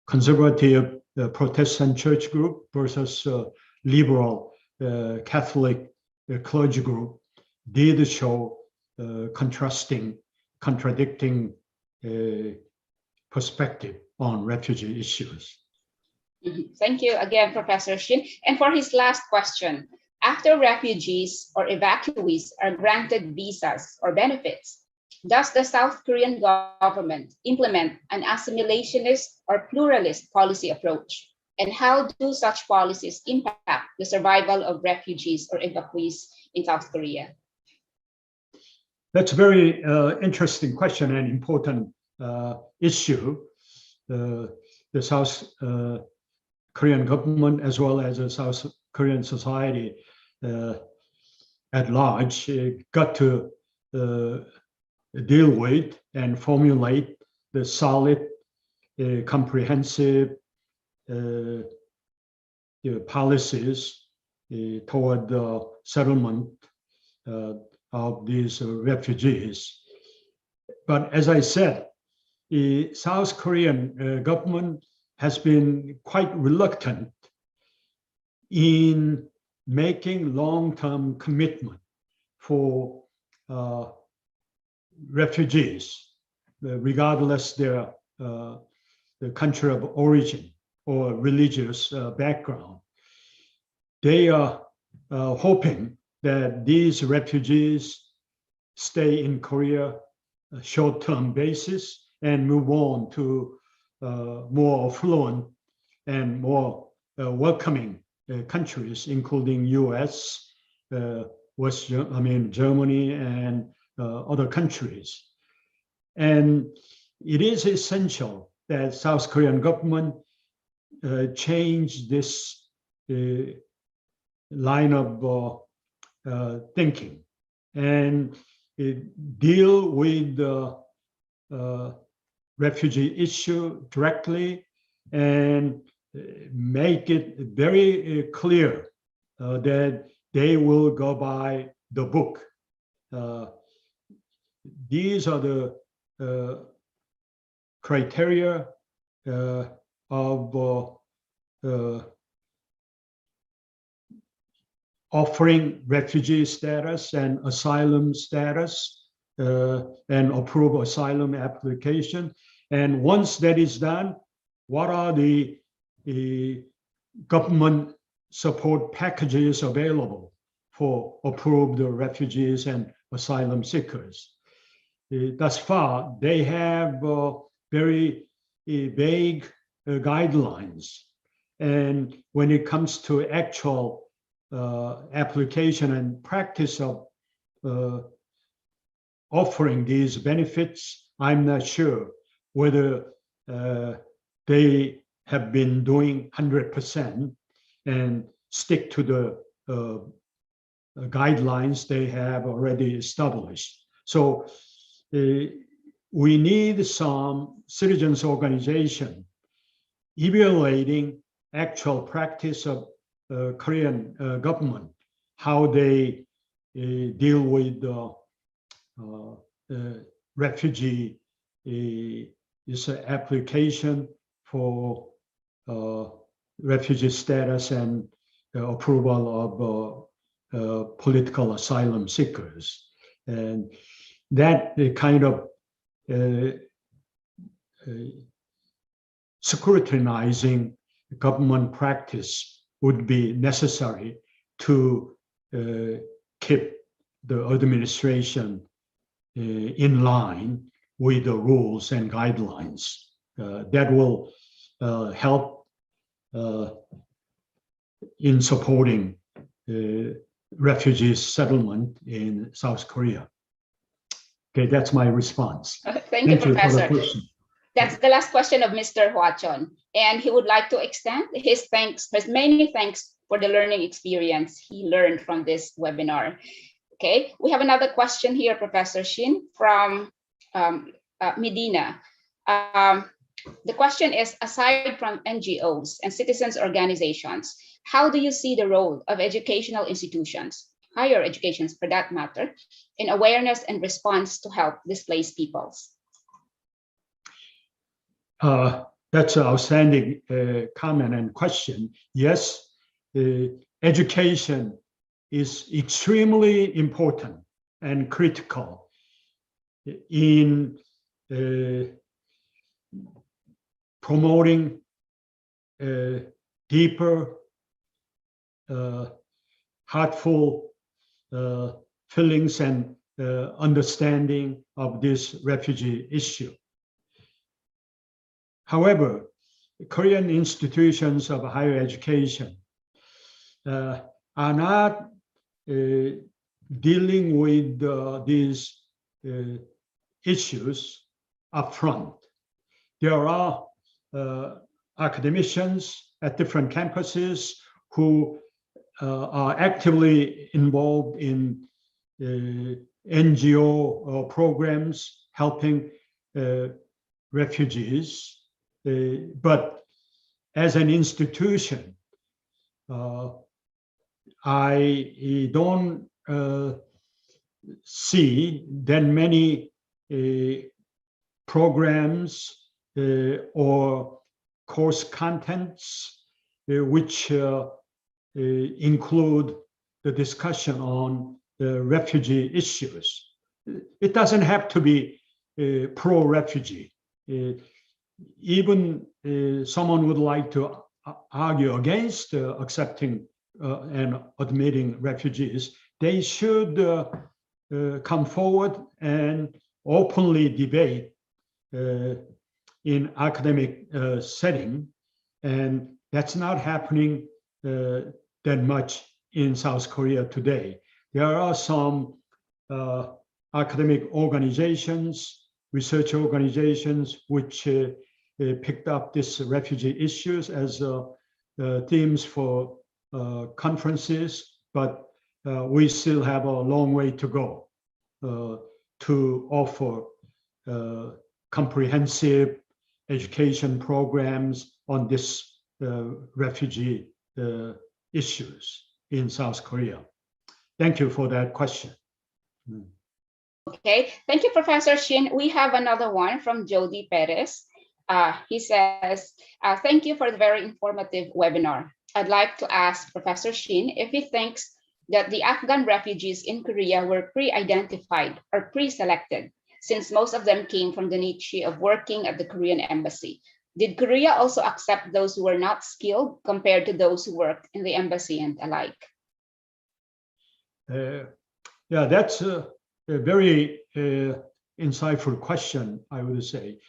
conservative Protestant church group versus liberal Catholic clergy group did show contradicting perspective on refugee issues. Thank you again, Professor Shin. And for his last question, after refugees or evacuees are granted visas or benefits, Does the South Korean government implement an assimilationist or pluralist policy approach? And how do such policies impact the survival of refugees or evacuees in South Korea? That's a very interesting question and important issue. The South Korean government, as well as the South Korean society at large, got to deal with and formulate the solid, comprehensive policies toward the settlement of these refugees. But as I said, the South Korean government has been quite reluctant in making long-term commitment for refugees, regardless their the country of origin or religious background. They are hoping that these refugees stay in Korea a short-term basis and move on to more affluent and more welcoming countries, including U.S., Germany, and other countries. And it is essential that South Korean government change this line of thinking and deal with the refugee issue directly and make it very clear that they will go by the book. These are the criteria of offering refugee status and asylum status and approve asylum application. And once that is done, what are the government support packages available for approved refugees and asylum seekers? Thus far, they have very vague guidelines. And when it comes to actual application and practice of offering these benefits, I'm not sure whether they have been doing 100% and stick to the guidelines they have already established. So we need some citizens organization evaluating actual practice of Korean government, how they deal with refugee application for refugee status and approval of political asylum seekers. And that kind of scrutinizing government practice would be necessary to keep the administration in line with the rules and guidelines. That will help in supporting refugee settlement in South Korea. Okay, that's my response. Thank you, Professor. For the question. That's the last question of Mr. Hwa-chon. And he would like to extend his many thanks for the learning experience he learned from this webinar. Okay, we have another question here, Professor Shin, from Medina. The question is, aside from NGOs and citizens organizations, how do you see the role of educational institutions, higher educations for that matter, in awareness and response to help displaced peoples? That's an outstanding comment and question. Yes, education is extremely important and critical in promoting deeper, heartful feelings and understanding of this refugee issue. However, Korean institutions of higher education are not dealing with these issues upfront. There are academicians at different campuses who are actively involved in NGO programs helping refugees. But as an institution, I don't see that many programs or course contents which include the discussion on the refugee issues. It doesn't have to be pro-refugee. Even someone would like to argue against accepting and admitting refugees, they should come forward and openly debate in academic setting, and that's not happening that much in South Korea today. There are some academic organizations, research organizations, which picked up this refugee issues as themes for conferences, but we still have a long way to go to offer comprehensive education programs on this refugee issues in South Korea. Thank you for that question. Okay, thank you, Professor Shin. We have another one from Jody Perez. He says, thank you for the very informative webinar. I'd like to ask Professor Shin if he thinks that the Afghan refugees in Korea were pre-identified or pre-selected, since most of them came from the niche of working at the Korean embassy. Did Korea also accept those who were not skilled compared to those who worked in the embassy and alike? Yeah, that's a very insightful question, I would say.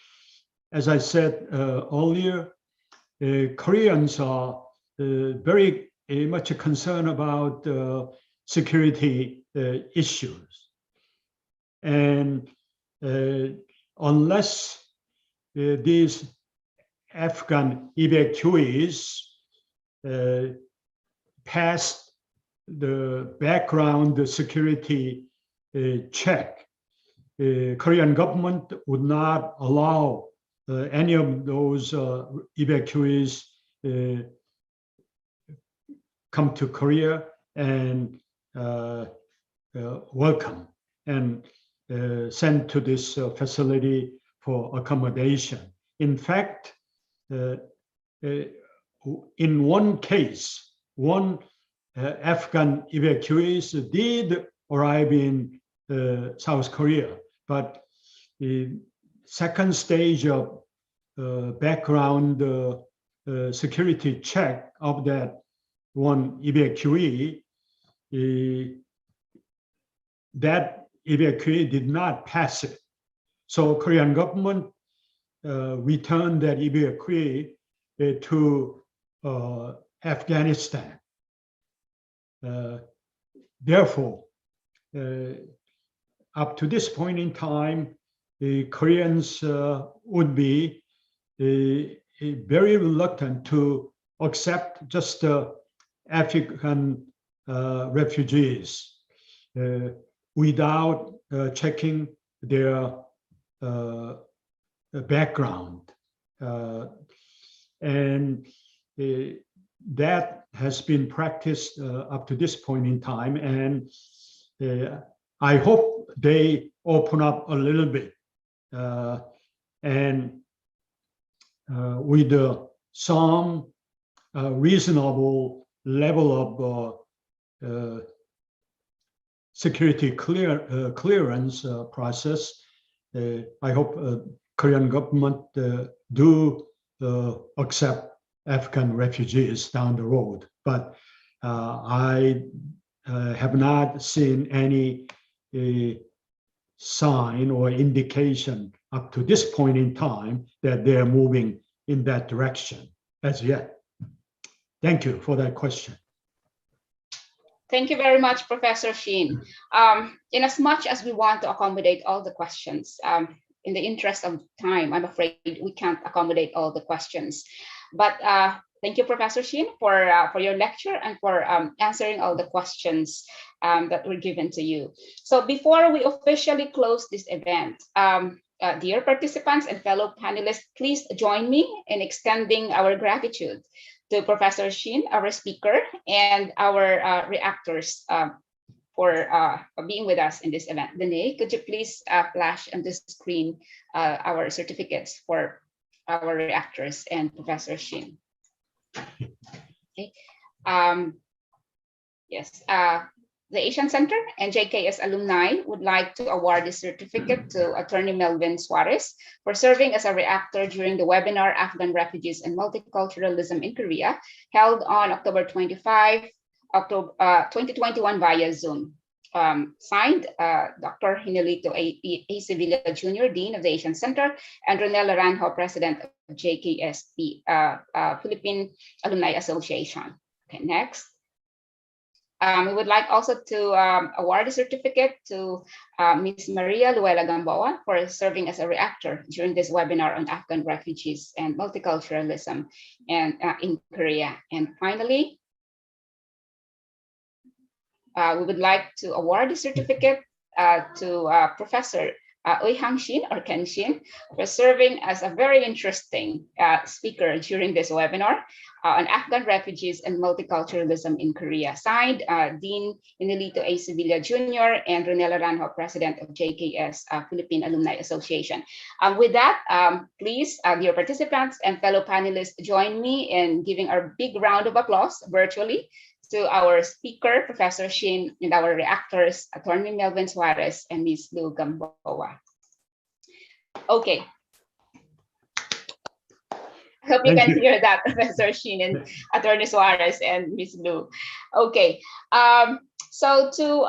As I said earlier, Koreans are very much concerned about security issues. And unless these Afghan evacuees passed the background security check, Korean government would not allow any of those evacuees come to Korea and welcome and sent to this facility for accommodation. In fact, in one case, one Afghan evacuees did arrive in South Korea, but the second stage of background security check of that one evacuee, that evacuee did not pass it. So Korean government returned that evacuee to Afghanistan. Therefore, up to this point in time, the Koreans would be very reluctant to accept just African refugees without checking their background. And that has been practiced up to this point in time. And I hope they open up a little bit and with some reasonable level of security clearance process. I hope Korean government do accept Afghan refugees down the road, but I have not seen any sign or indication up to this point in time that they're moving in that direction as yet. Thank you for that question. Thank you very much, Professor Shin. In as much as we want to accommodate all the questions, in the interest of time, I'm afraid we can't accommodate all the questions. But thank you, Professor Shin, for your lecture and for answering all the questions that were given to you. So before we officially close this event, dear participants and fellow panelists, please join me in extending our gratitude to Professor Shin, our speaker, and our reactors for being with us in this event. Danae, could you please flash on the screen our certificates for our reactors and Professor Shin? Okay. Yes, the Asian Center and JKS Alumni would like to award this certificate to Attorney Melvin Suarez for serving as a reactor during the webinar Afghan Refugees and Multiculturalism in Korea, held on October 25, 2021 via Zoom. Signed, Dr. Hinelito A. Sevilla Jr., Dean of the Asian Center, and Ronel Laranjo, President of GKS-PHAA, Philippine Alumni Association. Okay, next. We would like also to award a certificate to Ms. Maria Luela Gamboa for serving as a reactor during this webinar on Afghan refugees and multiculturalism and in Korea. And finally, we would like to award a certificate to Professor Uihang Shin or Ken Shin for serving as a very interesting speaker during this webinar on Afghan refugees and multiculturalism in Korea. Signed, Dean Inelito A. Sevilla Jr. and Ronel Laranjo, President of JKS Philippine Alumni Association. With that, please, dear participants and fellow panelists, join me in giving our big round of applause virtually to our speaker, Professor Shin, and our reactors, Attorney Melvin Suarez and Ms. Lou Gamboa. Okay. I hope you can hear that, Professor Shin and Attorney Suarez and Ms. Lou. Okay. So to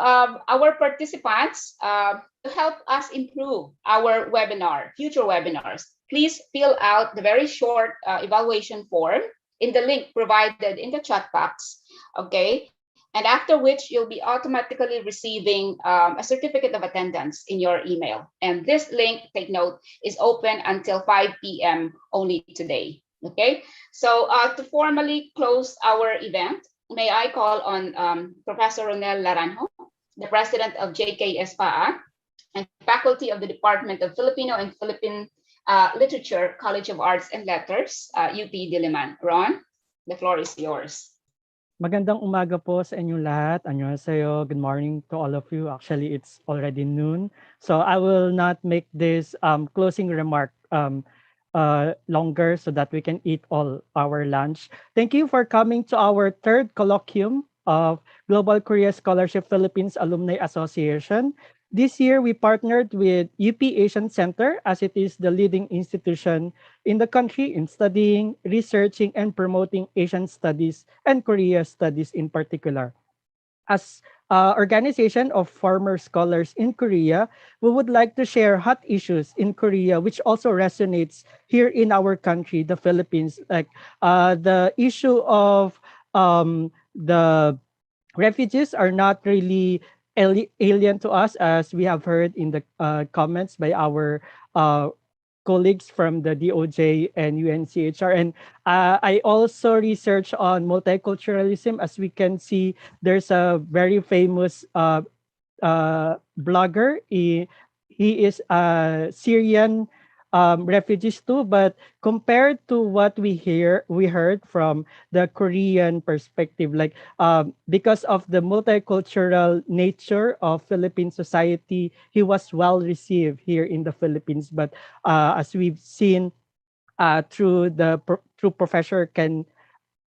our participants, to help us improve our webinar, future webinars, please fill out the very short evaluation form in the link provided in the chat box, okay? And after which you'll be automatically receiving a certificate of attendance in your email. And this link, take note, is open until 5 p.m. only today, okay? So to formally close our event, may I call on Professor Ronel Laranjo, the President of GKS-PHAA and faculty of the Department of Filipino and Philippine Literature, College of Arts and Letters, UP Diliman. Ron, the floor is yours. Magandang umaga po sa inyong lahat. Annyeonghaseyo. Good morning to all of you. Actually, it's already noon. So I will not make this closing remark longer so that we can eat all our lunch. Thank you for coming to our third colloquium of Global Korea Scholarship Philippines Alumni Association. This year, we partnered with UP Asian Center as it is the leading institution in the country in studying, researching, and promoting Asian studies and Korea studies in particular. As an organization of former scholars in Korea, we would like to share hot issues in Korea, which also resonates here in our country, the Philippines, like the issue of the refugees are not really alien to us, as we have heard in the comments by our colleagues from the DOJ and UNCHR. And I also research on multiculturalism. As we can see, there's a very famous blogger. He is a Syrian refugees too, but compared to what we heard from the Korean perspective, like because of the multicultural nature of Philippine society, he was well received here in the Philippines. But as we've seen through Professor Ken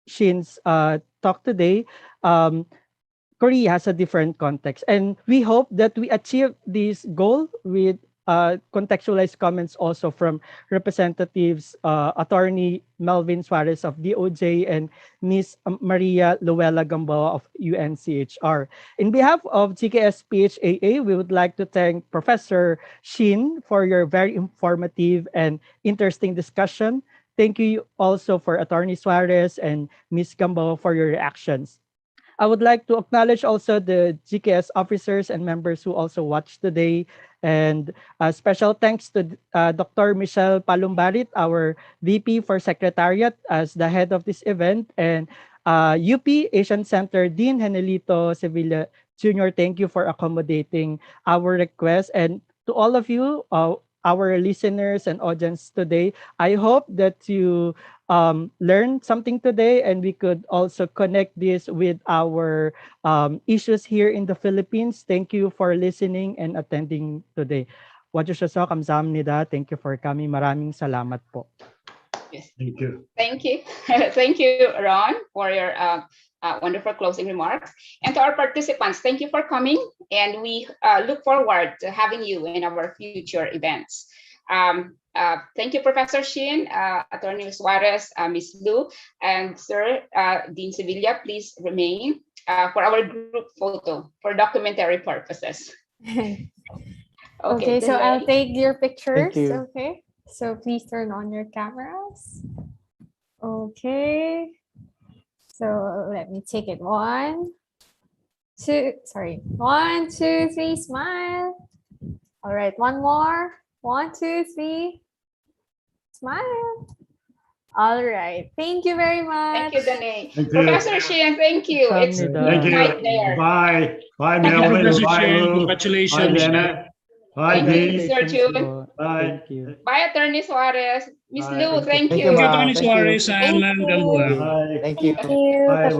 Shin's talk today, Korea has a different context, and we hope that we achieve this goal with contextualized comments also from Representatives Attorney Melvin Suarez of DOJ and Ms. Maria Luella Gamboa of UNCHR. In behalf of GKS-PHAA, we would like to thank Professor Shin for your very informative and interesting discussion. Thank you also for Attorney Suarez and Ms. Gamboa for your reactions. I would like to acknowledge also the GKS officers and members who also watched today. And special thanks to Dr. Michelle Palumbarit, our VP for Secretariat as the head of this event, and UP Asian Center Dean Henelito Sevilla Jr. Thank you for accommodating our request. And to all of you, our listeners and audience today, I hope that you learned something today, and we could also connect this with our issues here in the Philippines. Thank you for listening and attending today. Wajushosok, kamsahamnida. Thank you for coming. Maraming salamat po. Yes. Thank you. Thank you. Thank you, Ron, for your wonderful closing remarks. And to our participants, thank you for coming. And we look forward to having you in our future events. Thank you, Professor Shin, Attorney Suarez, Ms. Lu, and Sir Dean Sevilla. Please remain for our group photo for documentary purposes. Okay, so I'll take your pictures. Thank you. Okay, so please turn on your cameras. Okay, so let me take it. 1, 2, 3, smile. All right, one more. 1, 2, 3, smile. All right, thank you very much. Thank you, Danae. Thank you. Professor Shin, thank you. It's Thank you. right there. Bye. Bye, Thank you, Melvin. Professor Bye, Shin. Lou. Bye, Congratulations. Janet. Bye, Thank you, Dean. Sir June. Bye. Thank you. Bye, Attorney Suarez. Miss Bye. Lu, thank Thank you. you, Thank you, ma'am. Attorney Thank you. Suarez and Thank Ma'am you. Gamboa. Bye. Thank you. Thank you. Bye, Bye-bye.